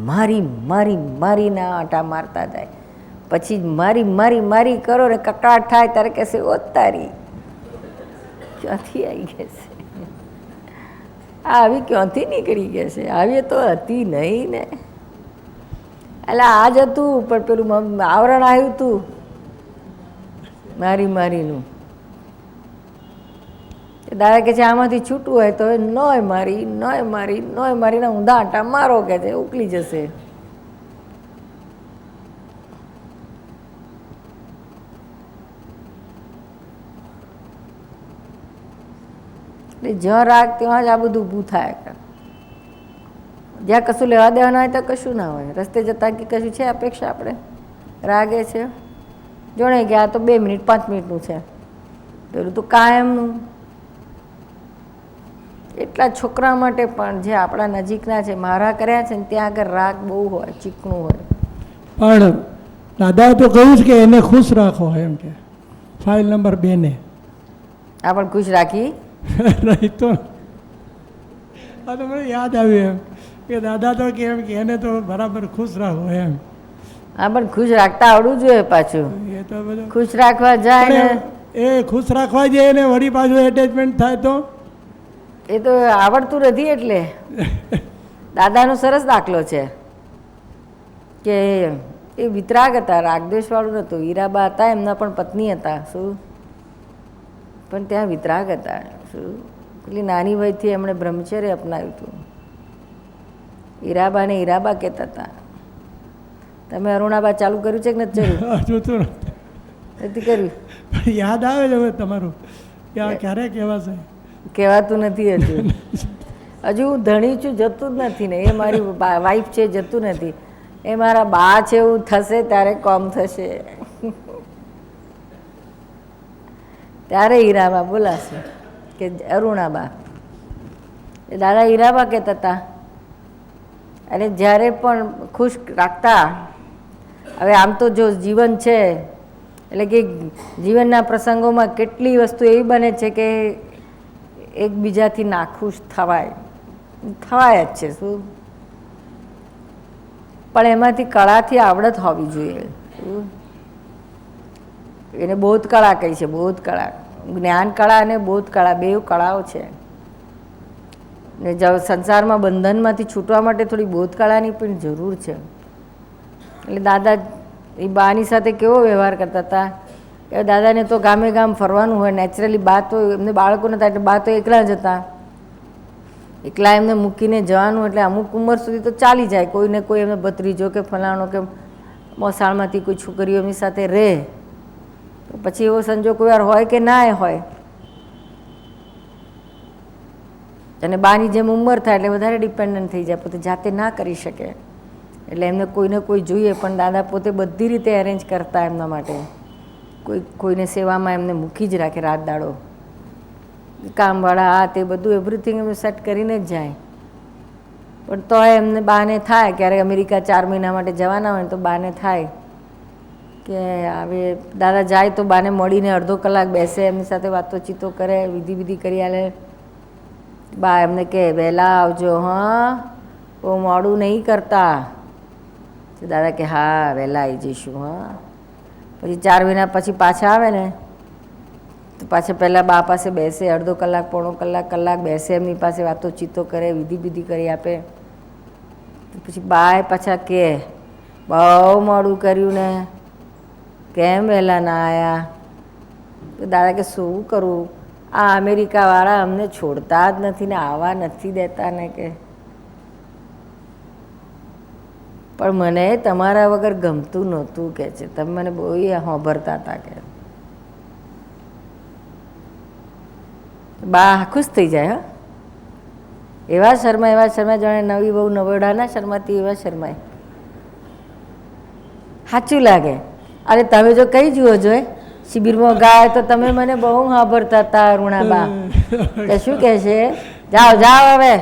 મારી મારી મારીના આંટા મારતા જાય. પછી મારી મારી મારી કરો ને કકડાટ થાય ત્યારે કહેશે ઓ તારી ક્યાંથી આવી ગયા છે, આવી ક્યાંથી નીકળી ગયા છે, આવી તો હતી નહીં ને. એટલે આ જ હતું, પણ પેલું આવરણ આવ્યું હતું મારી મારીનું. દાદા કે છે આમાંથી છૂટવું હોય તો નોય મારી નોય મારી નોય મારીને ઊંધા આંટા મારો કે છે, ઉકલી જશે. એટલે જ્યાં રાગ ત્યાં જ આ બધું ઊભું થાય. જ્યાં કશું લેવા દેવાના હોય તો કશું ના હોય. રસ્તે જતા કે કશું છે અપેક્ષા આપણે રાગે છે, જોણે ગયા તો 2 મિનિટ 5 મિનિટનું છે, પેલું તો કાયમનું. એટલા છોકરા માટે પણ જે આપણા નજીકના છે, મારા કર્યા છે ને ત્યાં આગળ રાગ બહુ હોય, ચીકણું હોય. પણ દાદાએ તો કહ્યું છે કે એને ખુશ રાખો એમ કે ફાઇલ નંબર 2 ને. આ પણ ખુશ રાખી નહીં તો આ તો મને યાદ આવ્યું એમ કે દાદા તો કેમ કે એને તો બરાબર ખુશ રાખો એમ. હા, પણ ખુશ રાખતા આવડવું જોઈએ પાછું. એ તો બધું ખુશ રાખવા જાય ને એ ખુશ રાખવા જાય ને વળી પાછું એટેચમેન્ટ થાય તો એ તો આવડતું નથી. એટલે દાદાનો સરસ દાખલો છે કે એ વિતરાગ હતા, રાગદ્વેષવાળું નહોતું. હીરાબા હતા, એમના પણ પત્ની હતા. શું? પણ ત્યાં વિતરાગ હતા. શું? પેલી નાની વયથી એમણે બ્રહ્મચર્ય અપનાવ્યું હતું. હીરાબાને હીરાબા કહેતા હતા. તમે અરુણાબા ચાલુ કર્યું છે કે નથી કર્યું? જોતું નથી કર્યું. યાદ આવે છે હવે તમારું કે આ ક્યારે કહેવાશે? કહેવાતું નથી હજુ. હજુ હું ધણી છું, જતું જ નથી ને. એ મારી વાઈફ છે, જતું નથી. એ મારા બા છે, એવું થશે ત્યારે કોમ થશે, ત્યારે હીરાબા બોલાશે કે અરુણાબા. એ દાદા હીરાબા કહેતા હતા. અને જ્યારે પણ ખુશ રાખતા. હવે આમ તો જો જીવન છે એટલે કે જીવનના પ્રસંગોમાં કેટલી વસ્તુ એવી બને છે કે એકબીજાથી નાખુશ થવાય જ છે. શું? પણ એમાંથી કળાથી આવડત હોવી જોઈએ. એને બોધ કળા કહી છે. બોધ કળા, જ્ઞાન કળા અને બોધ કળા, 2 કળાઓ છે. ને સંસારમાં બંધનમાંથી છૂટવા માટે થોડી બોધ કળાની પણ જરૂર છે. એટલે દાદા એ બાની સાથે કેવો વ્યવહાર કરતા હતા કે દાદાને તો ગામે ગામ ફરવાનું હોય, નેચરલી બા તો એમને બાળકો નહોતા એટલે બા તો એકલા જ હતા. એકલા એમને મૂકીને જવાનું એટલે અમુક ઉંમર સુધી તો ચાલી જાય. કોઈને કોઈ એમને ભત્રીજો કે ફલાણો કે મોસાળમાંથી કોઈ છોકરીઓ એમની સાથે રહે તો પછી એવો સંજોગ કોઈ વાર હોય કે ના હોય. અને બાની જેમ ઉંમર થાય એટલે વધારે ડિપેન્ડન્ટ થઈ જાય, પોતે જાતે ના કરી શકે. એટલે એમને કોઈને કોઈ જોઈએ, પણ દાદા પોતે બધી રીતે એરેન્જ કરતા એમના માટે. કોઈને સેવામાં એમને મૂકી જ રાખે રાત દાડો. કામવાળા આ તે બધું એવરીથિંગ એમ સેટ કરીને જ જાય. પણ તોય એમને બાને થાય ક્યારેક અમેરિકા 4 મહિના માટે જવાના હોય તો બાને થાય કે હવે દાદા જાય તો બાને મળીને અડધો કલાક બેસે, એમની સાથે વાતોચીતો કરે, વિધિ કરી આલે. બા એમને કહે વહેલા આવજો, હા બહુ મોડું નહીં કરતા. તો દાદા કે હા વહેલા આવી જઈશું. હા પછી 4 મહિના પછી પાછા આવે ને તો પાછા પહેલાં બા પાસે બેસે, અડધો કલાક પોણો કલાક બેસે, એમની પાસે વાતોચીતો કરે, વિધિ કરી આપે. પછી બાએ પાછા કહે બહુ મોડું કર્યું ને, કેમ વહેલા ના આવ્યા? તો દાદા કે શું કરું, આ અમેરિકાવાળા અમને છોડતા જ નથી ને આવવા નથી દેતા ને કે, પણ મને તમારા વગર ગમતું નહોતું કે છે, તમે મને બહુ સાંભળતા હતા કે. બા ખુશ થઈ જાય. હા એવા શર્મા જાણે નવી બહુ નવડાના શર્માતી એવા શર્માય. સાચું લાગે. અરે તમે જો કઈ જુઓ જોઈએ શિબિરમાં ગાય તો તમે મને બહુ સાંભળતા હતા અરુણાબા. તો શું કહે છે, જાઓ હવે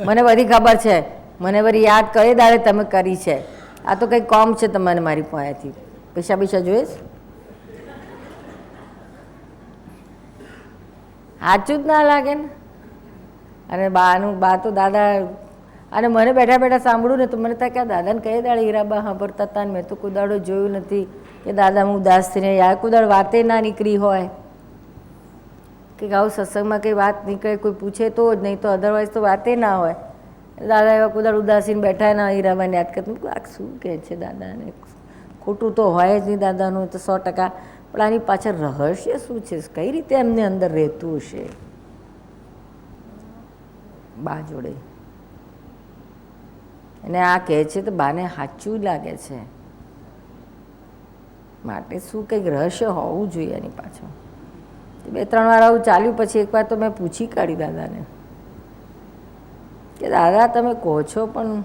મને બધી ખબર છે, મને બધી યાદ કરી દાડે તમે કરી છે, આ તો કંઈ કોમ છે તમારે મારી પાસેથી, પૈસા જોઈશ. સાચું જ ના લાગે ને. અને બા તો દાદા, અને મને બેઠા સાંભળું ને તો મને થાય કે આ દાદાને કઈ દાડે હીરાબા સાંભળતા હતા ને મેં તો કોઈ દાડો જોયું નથી કે દાદા હું ઉદાસ થઈને યાર કોઈ દાડો વાતે ના નીકળી હોય કે આવું સત્સંગમાં કંઈ વાત નીકળે, કોઈ પૂછે તો જ, નહીં તો અધરવાઇઝ તો વાતે ના હોય. દાદા એવા કોઈ દાડો ઉદાસીને બેઠા ના હીરાબાને યાદ કરતા આ શું કહે છે દાદાને, ખોટું તો હોય જ નહીં દાદાનું તો 100%, પણ આની પાછળ રહસ્ય શું છે, કઈ રીતે એમને અંદર રહેતું હશે બા જોડે. અને આ કહે છે તો બાને સાચું લાગે છે, માટે શું કંઈક રહસ્ય હોવું જોઈએ એની પાછળ. 2-3 વાર આવું ચાલ્યું. પછી એકવાર તો મેં પૂછી કાઢી દાદાને કે દાદા તમે કહો છો પણ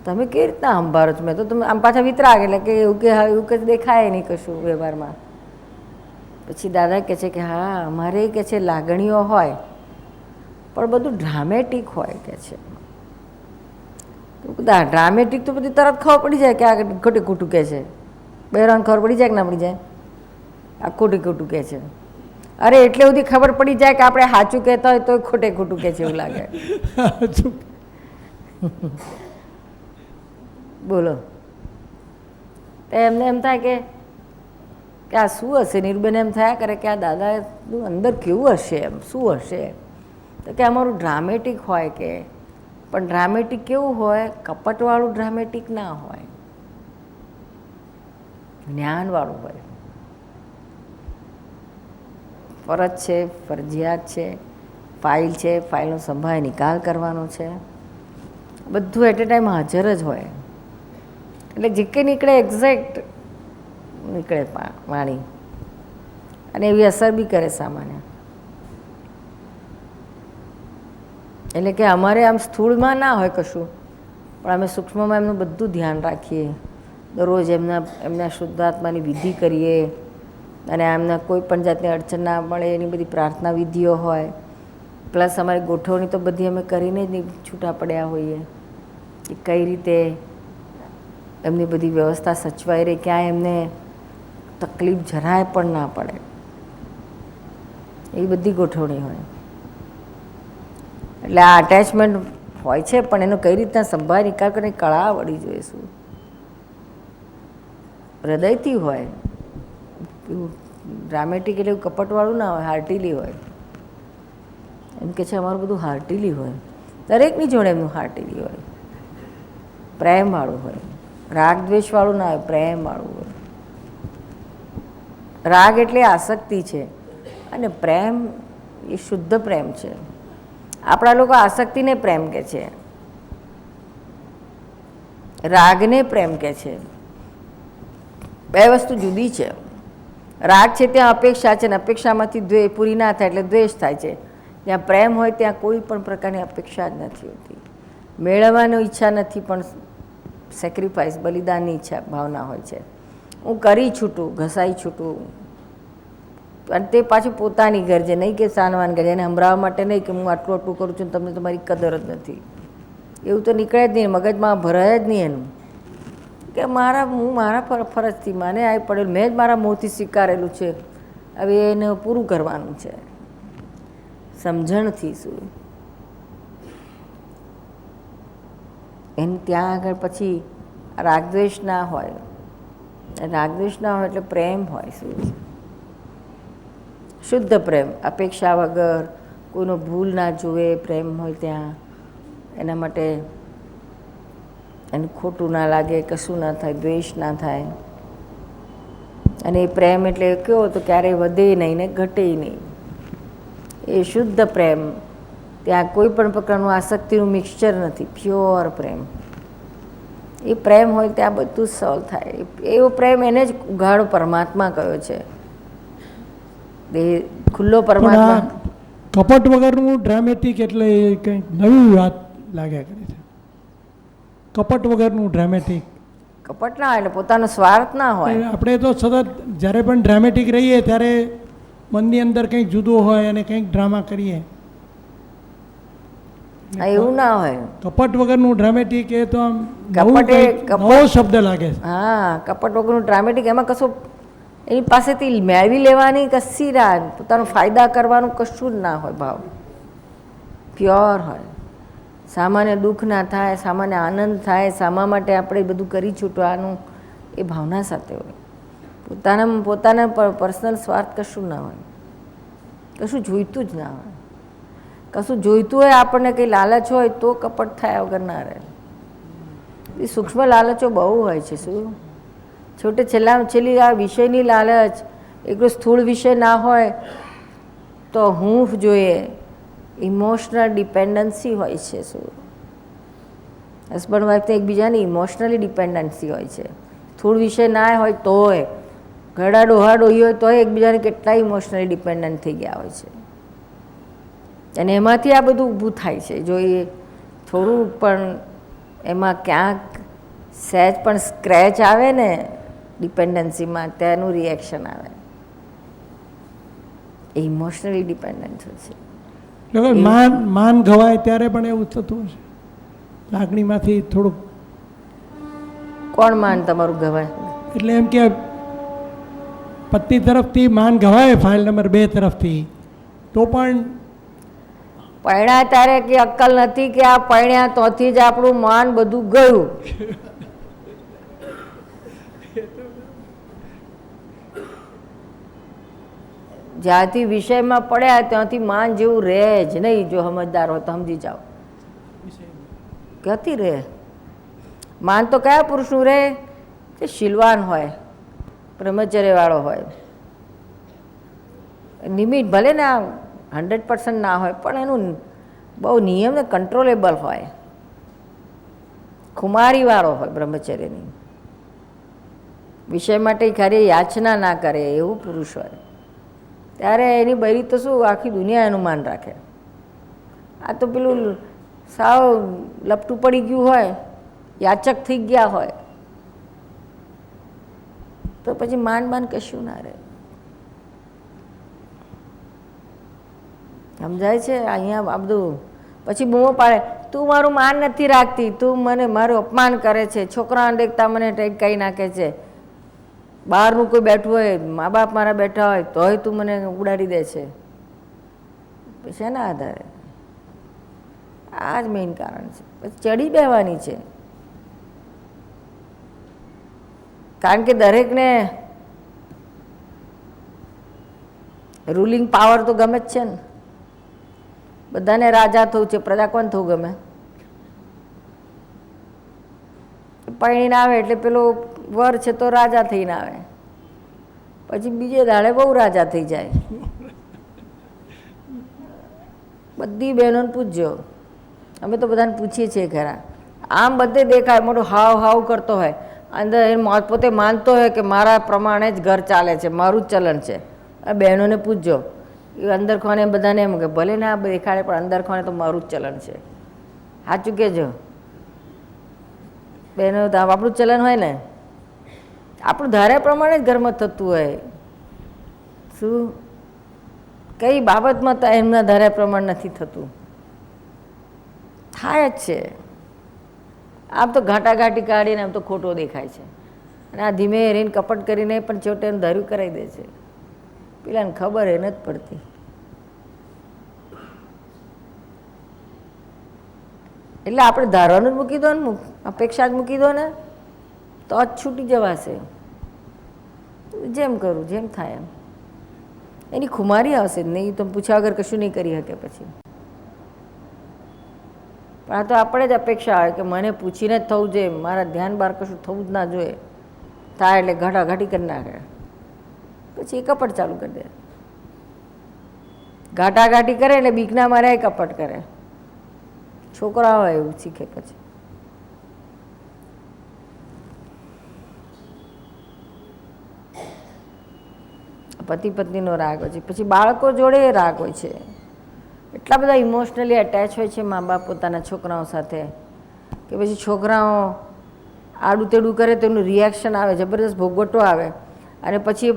તમે કેવી રીતના સંભાળો છો? મેં તો તમે આમ પાછા વિતરાગ એટલે કે એવું કે દેખાય નહીં કશું વ્યવહારમાં. પછી દાદા કહે છે કે હા અમારે કે છે લાગણીઓ હોય પણ બધું ડ્રામેટિક હોય કે છે. ડ્રામેટિક તો બધી તરત ખબર પડી જાય કે આ ખોટું ખોટું કહે છે. બહેરાને ખબર પડી જાય કે ના પડી જાય આ ખોટું કહે છે. અરે એટલે બધી ખબર પડી જાય કે આપણે સાચું કહેતા હોય તો ખોટું કહે છે એવું લાગે. બોલો. તો એમને એમ થાય કે આ શું હશે? નિર્બેન એમ થયા કરે કે આ દાદાનું અંદર કેવું હશે, એમ શું હશે? તો કે અમારું ડ્રામેટિક હોય કે, પણ ડ્રામેટિક કેવું હોય? કપટવાળું ડ્રામેટિક ના હોય, જ્ઞાનવાળું હોય. ફરજ છે, ફરજિયાત છે, ફાઇલ છે, ફાઇલનો સંભાળ નિકાલ કરવાનો છે, બધું એટ એ ટાઈમ હાજર જ હોય. એટલે જે કંઈ નીકળે એક્ઝેક્ટ નીકળે વાણી, અને એવી અસર બી કરે સામાન્ય. એટલે કે અમારે આમ સ્થૂળમાં ના હોય કશું, પણ અમે સૂક્ષ્મમાં એમનું બધું ધ્યાન રાખીએ. દરરોજ એમના શુદ્ધાત્માની વિધિ કરીએ, અને એમને કોઈ પણ જાતની અડચણ ના મળે એની બધી પ્રાર્થના વિધિઓ હોય. પ્લસ અમારી ગોઠવણી તો બધી અમે કરીને જ છૂટા પડ્યા હોઈએ કે કઈ રીતે એમની બધી વ્યવસ્થા સચવાઈ રહે, ક્યાંય એમને તકલીફ જરાય પણ ના પડે, એ બધી ગોઠવણી હોય. એટલે આ અટેચમેન્ટ હોય છે, પણ એનો કઈ રીતના સંભાળ નિકાલ કરીને કળા વળી જોઈએ. શું હૃદયથી હોય, ડ્રામેટિક એટલે કપટવાળું ના હોય, હાર્ટીલી હોય. એમ કે છે અમારું બધું હાર્ટીલી હોય, દરેકની જોડે એમનું હાર્ટીલી હોય, પ્રેમવાળું હોય. રાગ દ્વેષવાળું ના હોય, પ્રેમવાળું હોય. રાગ એટલે આસક્તિ છે, અને પ્રેમ એ શુદ્ધ પ્રેમ છે. આપણા લોકો આસક્તિને પ્રેમ કહે છે, રાગને પ્રેમ કહે છે. બે વસ્તુ જુદી છે. રાગ છે ત્યાં અપેક્ષા છે, ને અપેક્ષામાંથી પૂરી ના થાય એટલે દ્વેષ થાય છે. જ્યાં પ્રેમ હોય ત્યાં કોઈ પણ પ્રકારની અપેક્ષા જ નથી હોતી, મેળવવાની ઈચ્છા નથી, પણ સેક્રિફાઈસ બલિદાનની ઈચ્છા ભાવના હોય છે. હું કરી છૂટું, ઘસાઈ છૂટું, અને તે પાછું પોતાની ઘર છે, નહીં કે સાનવાન ઘર, એને સંભળાવવા માટે નહીં કે હું આટલું આટલું કરું છું તમને તમારી કદર જ નથી. એવું તો નીકળે જ નહીં, મગજમાં ભરાય જ નહીં એનું કે હું મારા ફરજથી મને આવી પડેલું, મેં જ મારા મોંથી સ્વીકારેલું છે, હવે એને પૂરું કરવાનું છે સમજણથી. શું એને ત્યાં આગળ પછી રાગદ્વેષ ના હોય, રાગદ્વેષ ના હોય એટલે પ્રેમ હોય. શું શુદ્ધ પ્રેમ, અપેક્ષા વગર, કોઈનો ભૂલ ના જુએ પ્રેમ હોય ત્યાં. એના માટે એને ખોટું ના લાગે, કશું ના થાય, દ્વેષ ના થાય. અને એ પ્રેમ એટલે કેવો તો ક્યારેય વધે નહીં ને ઘટે નહીં. એ શુદ્ધ પ્રેમ, ત્યાં કોઈ પણ પ્રકારનું આસક્તિનું મિક્સચર નથી, પ્યોર પ્રેમ. એ પ્રેમ હોય ત્યાં બધું જ સોલ્વ થાય. એવો પ્રેમ એને જ ઉઘાડો પરમાત્મા કયો છે, ખુલ્લો પરમાત્મા. કપટ વગરનું ડ્રામેટિક એટલે કંઈક નવી વાત લાગ્યા કરે છે. કપટ વગરનું ડ્રામેટિક, કપટ ના હોય એટલે પોતાનો સ્વાર્થ ના હોય. આપણે તો સતત જ્યારે પણ ડ્રામેટિક રહીએ ત્યારે મનની અંદર કંઈક જુદું હોય અને કંઈક ડ્રામા કરીએ. એવું ના હોય. કપટ વગરનું ડ્રામેટિક એ તો આમ કપટ નવો શબ્દ લાગે છે. હા, કપટ વગરનું ડ્રામેટિક, એમાં કશું એની પાસેથી મેળવી લેવાની કશી રાત, પોતાનો ફાયદા કરવાનું કશું જ ના હોય. ભાવ પ્યોર હોય. સામાન્ય દુઃખ ના થાય, સામાન્ય આનંદ થાય, સામા માટે આપણે બધું કરી છૂટવાનું એ ભાવના સાથે હોય. પોતાના પર્સનલ સ્વાર્થ કશું ના હોય, કશું જોઈતું જ ના હોય. કશું જોઈતું હોય આપણને કંઈ લાલચ હોય તો કપટ થયા વગર ના રહે. એ સૂક્ષ્મ લાલચો બહુ હોય છે. શું છેલ્લી આ વિષયની લાલચ, એકલો સ્થૂળ વિષય ના હોય તો હૂંફ જોઈએ, ઇમોશનલ ડિપેન્ડન્સી હોય છે. શું હસબન્ડ વાઈફ તો એકબીજાની ઇમોશનલી ડિપેન્ડન્સી હોય છે. સ્થૂળ વિષય ના હોય તોય, ઘડા ડોહા ડોહી હોય તોય એકબીજાને કેટલા ઇમોશનલી ડિપેન્ડન્ટ થઈ ગયા હોય છે. અને એમાંથી આ બધું ઊભું થાય છે. જો એ થોડું પણ એમાં ક્યાંક સહેજ પણ સ્ક્રેચ આવે ને ડિપેન્ડન્સીમાં, તેનું રિએક્શન આવે. એ ઇમોશનલી ડિપેન્ડન્ટ છે. માન ગવાય ત્યારે પણ એવું થતું હશે, લાગણીમાંથી થોડુંક. કોણ માન તમારું ગવાય? એટલે એમ કે પત્ની તરફથી માન ગવાય ફાઇલ નંબર 2 તરફથી, તો પણ પરણ્યા ત્યારે કે અક્કલ નથી કે આ પરણ્યા તોથી જ આપણું માન બધું ગયું. જ્યાંથી વિષયમાં પડ્યા ત્યાંથી માન જેવું રહે જ નહીં. જો સમજદાર હોય તો સમજી જાઓ, ક્યાંથી રહે માન? તો કયા પુરુષનું રહે કે શીલવાન હોય, બ્રહ્મચર્યવાળો હોય. નિમિત્ત ભલે ને 100% ના હોય પણ એનું બહુ નિયમ ને કંટ્રોલેબલ હોય, ખુમારીવાળો હોય, બ્રહ્મચર્યની વિષય માટે ખરી યાચના ના કરે એવું પુરુષ હોય. ત્યારે એની બૈરી તો શું આખી દુનિયા એનું માન રાખે. આ તો પેલું સાવ લપટું પડી ગયું હોય, યાચક થઈ ગયા હોય તો પછી માન કશું ના રહે. સમજાય છે? અહીંયા આ બધું પછી બૂમો પાડે, તું મારું માન નથી રાખતી, તું મને મારું અપમાન કરે છે, છોકરાને દેખતા મને કહી નાખે છે, બહારનું કોઈ બેઠું હોય, મા બાપ મારા બેઠા હોય તોય તું મને ઉડાડી દે છે. પછી એના આધારે આ જ મેઇન કારણ છે. પછી ચડી બેવાની છે, કારણ કે દરેકને રૂલિંગ પાવર તો ગમે જ છે ને. બધાને રાજા થવું છે, પ્રજા કોણ થવું ગમે? પરણીને આવે એટલે પેલો વર છે તો રાજા થઈને આવે, પછી બીજે દાડે બહુ રાજા થઈ જાય. બધી બહેનોને પૂછજો, અમે તો બધાને પૂછીએ છીએ ખરા. આમ બધે દેખાય મોટો હાવ હાવ કરતો હોય, અંદર એ પોતે માનતો હોય કે મારા પ્રમાણે જ ઘર ચાલે છે, મારું જ ચલણ છે. આ બહેનોને પૂછજો, એ અંદર ખોને બધાને એમ કે ભલે ને આ દેખાડે પણ અંદર ખોને તો મારું જ ચલણ છે. સાચું કહેજો બહેનો, તો આપણું ચલણ હોય ને, આપણું ધારે પ્રમાણે જ ઘરમાં થતું હોય. શું કઈ બાબતમાં તો એમના ધાર્યા પ્રમાણ નથી થતું, થાય જ છે. આમ તો ઘાટાઘાટી કાઢીને આમ તો ખોટો દેખાય છે, અને આ ધીમે રહીને કપટ કરીને પણ છેવટે એનું ધાર્યું કરાવી દે છે. પેલાને ખબર એ નથી પડતી. એટલે આપણે ધારવાનું જ મૂકી દો ને, અપેક્ષા જ મૂકી દો ને, તો જ છૂટી જવાશે. જેમ કરું જેમ થાય એમ, એની ખુમારી આવશે જ નહીં. તમે પૂછ્યા વગર કશું નહીં કરી શકે પછી. પણ આ તો આપણે જ અપેક્ષા આવે કે મને પૂછીને જ થવું જોઈએ, મારા ધ્યાન બહાર કશું થવું જ ના જોઈએ. થાય એટલે ઘાટાઘાટી કરી નાખે, પછી એ કપટ ચાલુ કરી દે. ઘાટાઘાટી કરે એટલે બીકના મારે કપટ કરે. છોકરા હોય એવું શીખે. પછી પતિ પત્નીનો રાગ હોય છે, પછી બાળકો જોડે રાગ હોય છે. એટલા બધા ઇમોશનલી એટેચ હોય છે મા બાપ પોતાના છોકરાઓ સાથે કે પછી છોકરાઓ આડું તેડું કરે તો એનું રિએક્શન આવે, જબરદસ્ત ભોગવટો આવે, અને પછી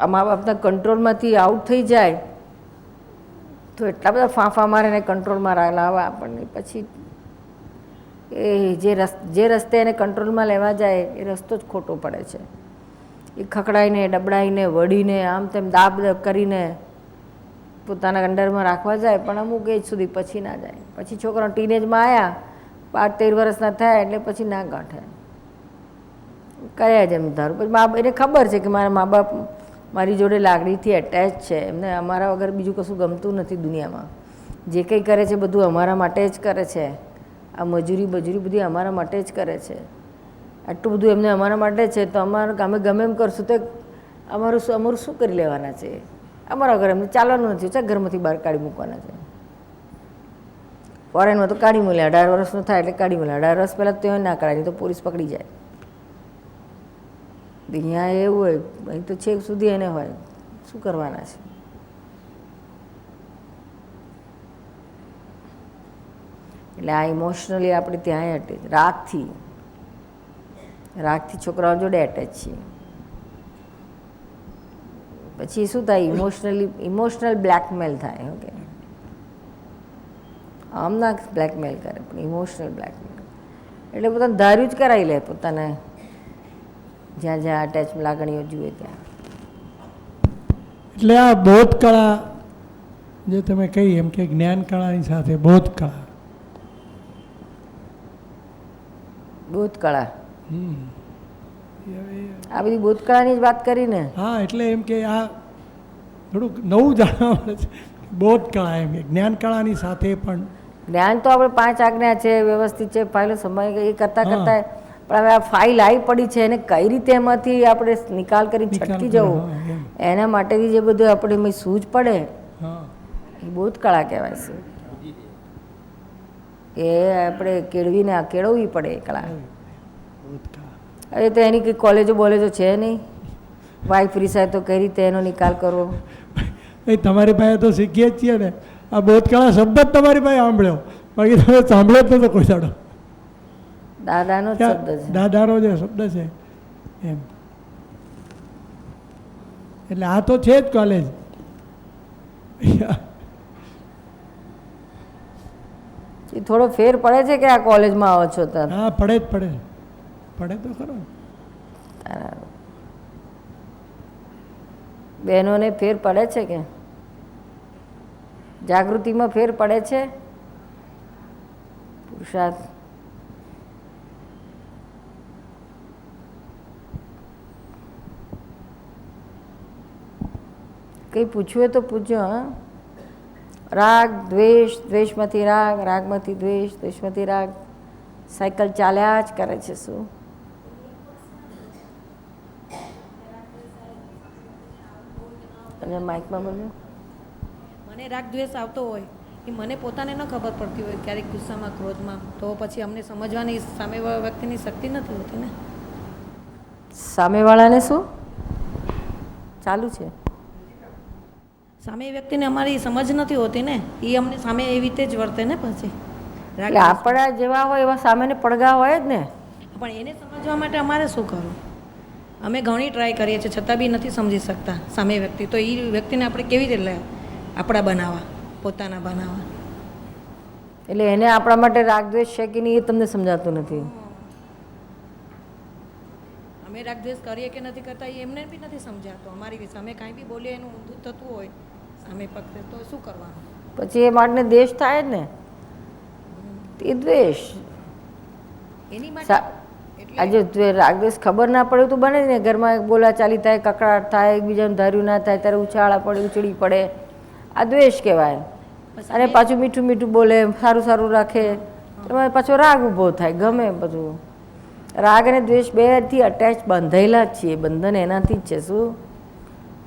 એ મા બાપના કંટ્રોલમાંથી આઉટ થઈ જાય તો એટલા બધા ફાંફા મારે એને કંટ્રોલમાં લાવે આપણને. પછી એ જે રસ્તે એને કંટ્રોલમાં લેવા જાય એ રસ્તો જ ખોટો પડે છે. એ ખકડાઈને ડબડાઈને વળીને આમ તેમ દાબ કરીને પોતાના અંડરમાં રાખવા જાય, પણ અમુક એજ સુધી પછી ના જાય. પછી છોકરા ટીનેજમાં આવ્યા 12-13 વર્ષના થયા એટલે પછી ના ગાંઠે, કર્યા જ એમ ધારું. પછી એને ખબર છે કે મારા મા બાપ મારી જોડે લાગણીથી એટેચ છે, એમને અમારા વગર બીજું કશું ગમતું નથી દુનિયામાં. જે કંઈ કરે છે બધું અમારા માટે જ કરે છે. આ મજૂરી બધી અમારા માટે જ કરે છે. આટલું બધું એમને અમારા માટે છે, તો અમે ગમે એમ કરશું તો અમારું શું કરી લેવાના છે? અમારા ઘર એમને ચાલવાનું નથી, ચાલ ઘરમાંથી બહાર કાઢી મૂકવાના છે. ફોરેનમાં તો કાઢી મળે, 18 વર્ષનો થાય એટલે કાઢી મળે. 18 વર્ષ પહેલાં તો ના કાઢે, નહીં તો પોલીસ પકડી જાય. અહીંયા એવું હોય, અહીં તો છેક સુધી એને હોય, શું કરવાના છે? એટલે આ ઇમોશનલી આપણે ત્યાં અટેચ, રાગથી છોકરાઓ જોડે એટેચ છીએ. પછી શું થાય? ઇમોશનલ બ્લેકમેલ થાય. ઓકે, આમ ના બ્લેકમેલ કરે, પણ ઇમોશનલ બ્લેકમેલ એટલે પોતાને ધાર્યું જ કરાવી લે, પોતાને જ્યાં જ્યાં અટેચ લાગણીઓ જુએ ત્યાં. એટલે આ બોધ કળા જે તમે કહી એમ કે જ્ઞાન કળાની સાથે બોધ કળા, બોધ કળા, આ બધી બોધ કળાની જ વાત કરીને. હા, એટલે એમ કે આ થોડુંક નવું જાણવા મળે છે. બોધ કળા એમ કે જ્ઞાન કળાની સાથે પણ જ્ઞાન તો આપણે 5 આજ્ઞા છે, વ્યવસ્થિત છે, ફાઇલો સમય એ કરતાં પણ હવે આ ફાઇલ આવી પડી છે, એને કઈ રીતે એમાંથી આપણે નિકાલ કરી છટકી જવું, એના માટેની જે બધું આપણે સૂઝ પડે એ બોધ કળા કહેવાય છે. એ આપણે કેળવવી પડે એ કળા. હવે તો એની કંઈ કોલેજો છે નહીં, વાઇફ રિસાય તો કઈ રીતે એનો નિકાલ કરવો? એ તમારી પાસે તો શીખીએ જ છીએ ને. આ બોધ કળા શબ્દ જ તમારી પાસે સાંભળ્યો, બાકી તમે સાંભળ્યો જ નતો કોઈ દાડો. દાદાનો જ શબ્દ છે, દાદાનો જે શબ્દ છે એમ. એટલે આ તો છે જ કોલેજ. એ થોડો ફેર પડે છે કે આ કોલેજમાં આવો છો તો? હા, પડે તો ખરો. બહેનોને ફેર પડે છે કે જાગૃતિમાં ફેર પડે છે? પુરુષાર્થ કંઈ પૂછવું હોય તો પૂછજો. હા, રાગ દ્વેષ, દ્વેષમાંથી રાગ, રાગમાંથી દ્વેષ, દ્વેષમાંથી રાગ, સાયકલ ચાલ્યા જ કરે છે. શું તમે માઇકમાં બોલ્યો? મને રાગ દ્વેષ આવતો હોય એ મને પોતાને ન ખબર પડતી હોય, ક્યારેક ગુસ્સામાં, ક્રોધમાં, તો પછી અમને સમજવાની સામેવાળા વ્યક્તિની શક્તિ નથી હોતી ને. સામેવાળાને શું ચાલુ છે? સામે વ્યક્તિને અમારી સમજ નથી હોતી ને, એ અમને સામે એવી રીતે જ વર્તે ને. પછી એટલે આપણા જેવા હોય એવા સામેને પડઘા હોય જ ને. પણ એને સમજવા માટે અમારે શું કરવું? અમે ઘણી ટ્રાય કરીએ છીએ, છતાં બી નથી સમજી શકતા સામે વ્યક્તિ. તો એ વ્યક્તિને આપણે કેવી રીતે આપણા બનાવવા, પોતાના બનાવવા. એટલે એને આપણા માટે રાગ દ્વેષ છે કે નહીં એ તમને સમજાતું નથી. અમે રાગ દ્વેષ કરીએ કે નથી કરતા એ એમને બી નથી સમજાતું. અમારી સામે કાંઈ બી બોલીએ એનું ઊંધું થતું હોય સામે પક્ષે તો શું કરવાનું? પછી એ માટે દેશ થાય જ ને, એ દ્વેષ. એની માટે આજે રાગદ્વેષ ખબર ના પડે તો બને ને, ઘરમાં બોલાચાલી થાય, કકડાટ થાય, એકબીજાનું ધાર્યું ના થાય ત્યારે ઉછાળા પડે, ઉછળી પડે, આ દ્વેષ કહેવાય. અને પાછું મીઠું મીઠું બોલે, સારું સારું રાખે, એમાં પાછો રાગ ઊભો થાય, ગમે બધું. રાગ અને દ્વેષ બેથી અટેચ બંધાયેલા જ છીએ, બંધન એનાથી જ છે. શું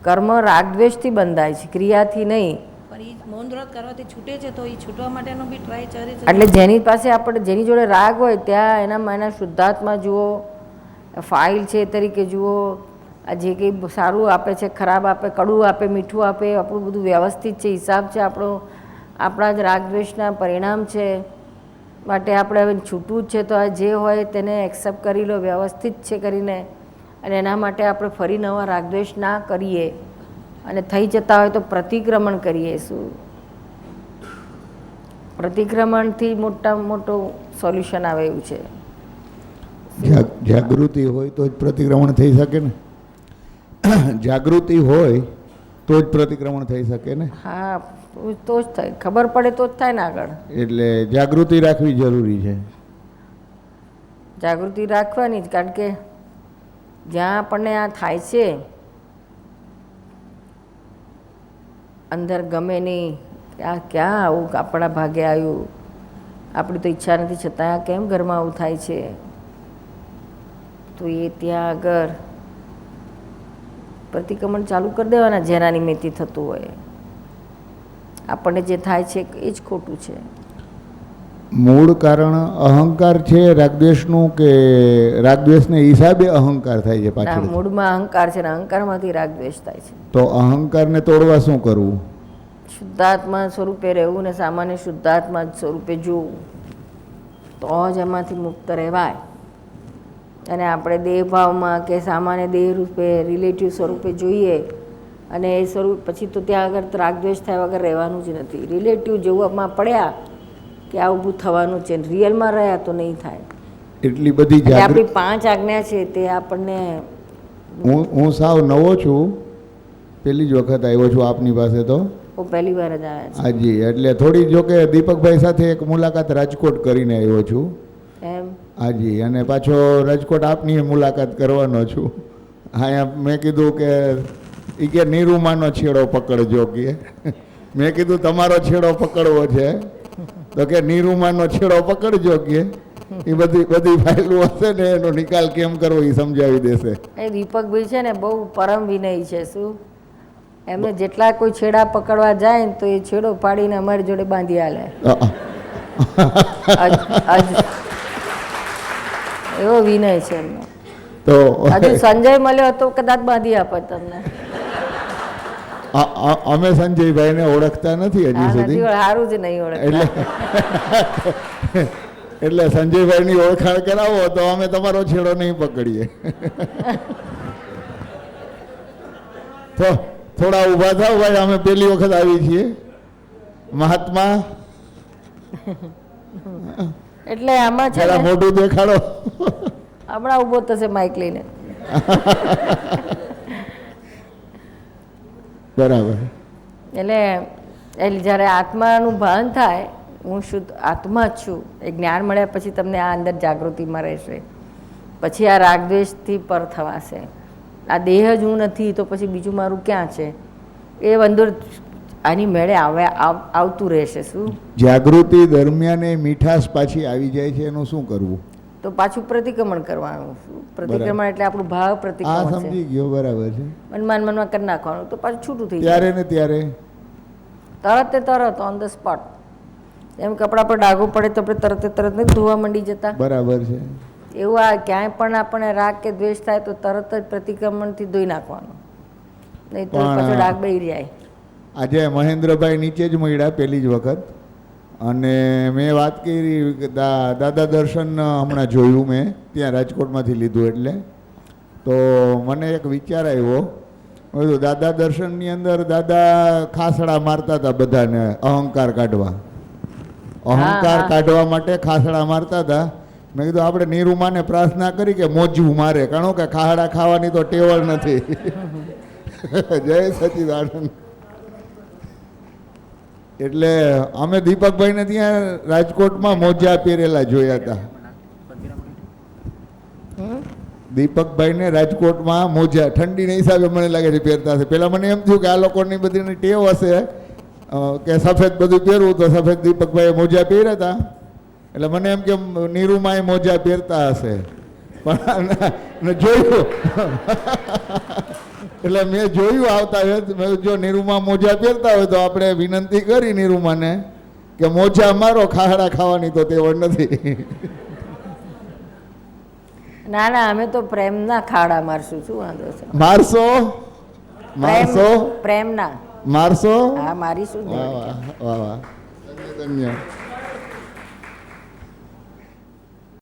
કર્મ રાગ દ્વેષથી બંધાય છે, ક્રિયાથી નહીં. પણ એ મૌન વ્રત કરવાથી છૂટે છે તો એ છૂટવા માટેનો બી ટ્રાય કરે છે. એટલે જેની પાસે આપણે જેની જોડે રાગ હોય ત્યાં એના શુદ્ધાત્મા જુઓ, ફાઇલ છે એ તરીકે જુઓ. આ જે કંઈ સારું આપે છે, ખરાબ આપે, કડવું આપે, મીઠું આપે, આપણું બધું વ્યવસ્થિત છે, હિસાબ છે આપણો, આપણા જ રાગ દ્વેષના પરિણામ છે. માટે આપણે હવે છૂટવું જ છે તો આ જે હોય તેને એક્સેપ્ટ કરી લો વ્યવસ્થિત છે કરીને, અને એના માટે આપણે ફરી નવા રાગદ્વેષ ના કરીએ, અને થઈ જતા હોય તો પ્રતિક્રમણ કરીએ. શું પ્રતિક્રમણથી મોટામાં મોટું સોલ્યુશન આવે એવું છે. જાગૃતિ હોય તો જ પ્રતિક્રમણ થઈ શકે ને. જાગૃતિ હોય તો જ પ્રતિક્રમણ થઈ શકે ને. હા, તો જ થાય, ખબર પડે તો જ થાય ને આગળ. એટલે જાગૃતિ રાખવી જરૂરી છે. જાગૃતિ રાખવાની જ, કારણ કે જ્યાં આપણને આ થાય છે અંદર ગમે નહીં, આ ક્યાં આવું આપણા ભાગે આવ્યું, આપણી તો ઈચ્છા નથી છતાં આ કેમ ઘરમાં આવું થાય છે, તો એ ત્યાં આગળ પ્રતિક્રમણ ચાલુ કરી દેવાના. જેના નિમિત્તે થતું હોય આપણને જે થાય છે એ જ ખોટું છે. મૂળ કારણ અહંકાર છે રાગદ્વેષનું, કે રાગદ્વેષને હિસાબે અહંકાર થાય છે પાછળ? મૂળમાં અહંકાર છે ને અહંકારમાંથી રાગદ્વેષ થાય છે. તો અહંકારને તોડવા શું કરવું? શુદ્ધાત્મા સ્વરૂપે રહેવું ને સામાન્ય શુદ્ધાત્મા સ્વરૂપે જોવું, તો જ એમાંથી મુક્ત રહેવાય. અને આપણે દેહભાવમાં કે સામાન્ય દેહ રૂપે રિલેટિવ સ્વરૂપે જોઈએ, અને એ સ્વરૂપ પછી તો ત્યાં આગળ રાગદ્વેષ થયા વગર રહેવાનું જ નથી. રિલેટિવ જેવામાં પડ્યા કે આ ઊભું થવાનું છે, રિયલમાં રહ્યા તો નહીં થાય. એટલી બધી આપણી 5 આજ્ઞા છે તે આપણને. હું સાવ નવો છું, પહેલી જ વખત આવ્યો છું આપની પાસે. તો પહેલી વાર જ આવ્યા છે. હાજી, એટલે થોડી જોકે દીપકભાઈ સાથે એક મુલાકાત રાજકોટ કરીને આવ્યો છું. એમ? હાજી, અને પાછો રાજકોટ આપની મુલાકાત કરવાનો છું. અહીંયા મેં કીધું કે એ કે નિરૂમાનો છેડો પકડજો કે. મેં કીધું તમારો છેડો પકડવો છે તો કે નિરૂમાનો છેડો પકડજો કે. એ બધી ફાઇલો હશે ને એનો નિકાલ કેમ કરવો એ સમજાવી દેશે. એ દીપકભાઈ છે ને બહુ પરમ વિનય છે. શું એમને જેટલા કોઈ છેડા પકડવા જાય ને તો એ છેડો પાડીને અમારી જોડે બાંધી આલે. એવો વિનય છે એમનો. તો હજુ સંજય મળ્યો તો કદાચ બાંધી આપે તમને. અમે સંજયભાઈને ઓળખતા નથી હજી સુધી. સારું જ નહીં ઓળખતા. એટલે સંજયભાઈની ઓળખાણ કરાવો તો અમે તમારો છેડો નહીં પકડીએ. તો થોડા ઊભા થાવ ભાઈ, અમે પહેલી વખત આવી છીએ. મહાત્મા એટલે આમાં છે જરા મોઢું દેખાડો. હમણાં ઊભો થશે માઇક લઈને. બરાબર. એટલે જ્યારે આત્માનું ભાન થાય, હું શુદ્ધ આત્મા જ છું, એ જ્ઞાન મળ્યા પછી તમને આ અંદર જાગૃતિમાં રહેશે. પછી આ રાગદ્વેષથી પર થવાશે. આ દેહ જ હું નથી તો પછી બીજું મારું ક્યાં છે એ અંદર આની મેળે આવતું રહેશે. શું જાગૃતિ દરમિયાન એ મીઠાશ પાછી આવી જાય છે, એનું શું કરવું? તો પાછું પ્રતિક્રમણ કરવાનું. પ્રતિક્રમણ એટલે આપણું ભાવ પ્રતિક્રમણ છે. સમજી ગયો, બરાબર છે. મનમાં કરી નાખવાનું તો પાછું છૂટું થઈ ત્યારે ને ત્યારે તરત ઓન ધ સ્પોટ. એમ કપડા પર ડાઘો પડે તો આપણે તરત નહીં ધોવા માંડી જતા. બરાબર છે. એવું આ ક્યાંય પણ આપણને રાગ કે દ્વેષ થાય તો તરત જ પ્રતિક્રમણથી ધોઈ નાખવાનું, નહીં તો પાછો ડાઘ બેહી જાય. આજે મહેન્દ્રભાઈ નીચે જ મળ્યા પહેલી જ વખત, અને મેં વાત કરી દાદા દર્શન હમણાં જોયું મેં ત્યાં રાજકોટમાંથી લીધું. એટલે તો મને એક વિચાર આવ્યો, બધું દાદા દર્શનની અંદર દાદા ખાસડા મારતા હતા બધાને અહંકાર કાઢવા. અહંકાર હા. કાઢવા માટે ખાસડા મારતા હતા. મેં કીધું આપણે નીરુમાને પ્રાર્થના કરી કે મોજું મારે, કારણ કે ખાડા ખાવાની તો ટેવળ નથી. જય સચિદાનંદ. એટલે અમે દીપકભાઈને ત્યાં રાજકોટમાં મોજા પહેરેલા જોયા હતા. દીપકભાઈને રાજકોટમાં મોજા ઠંડીના હિસાબે મને લાગે છે પહેરતા હશે. પહેલાં મને એમ થયું કે આ લોકોની બધીની ટેવ હશે કે સફેદ બધું પહેરવું, તો સફેદ દીપકભાઈએ મોજા પહેર્યા હતા. એટલે મને એમ કે નીરુમાએ મોજા પહેરતા હશે, પણ જોયું એટલે મેં જોયું આવતા મેં જો નીરુમા મોજા પહેરતા હોય તો આપણે વિનંતી કરી નીરુમાને કે મોજા મારો, ખાડા ખાવાની તો તેવડ નથી. ના ના, અમે તો પ્રેમના ખાડા મારશું, શું વાંધો છે? મારશો મારશો પ્રેમના મારશો. હા, મારીશું જ ને. વાહ વાહ વાહ વાહ. ધન્ય ધન્ય.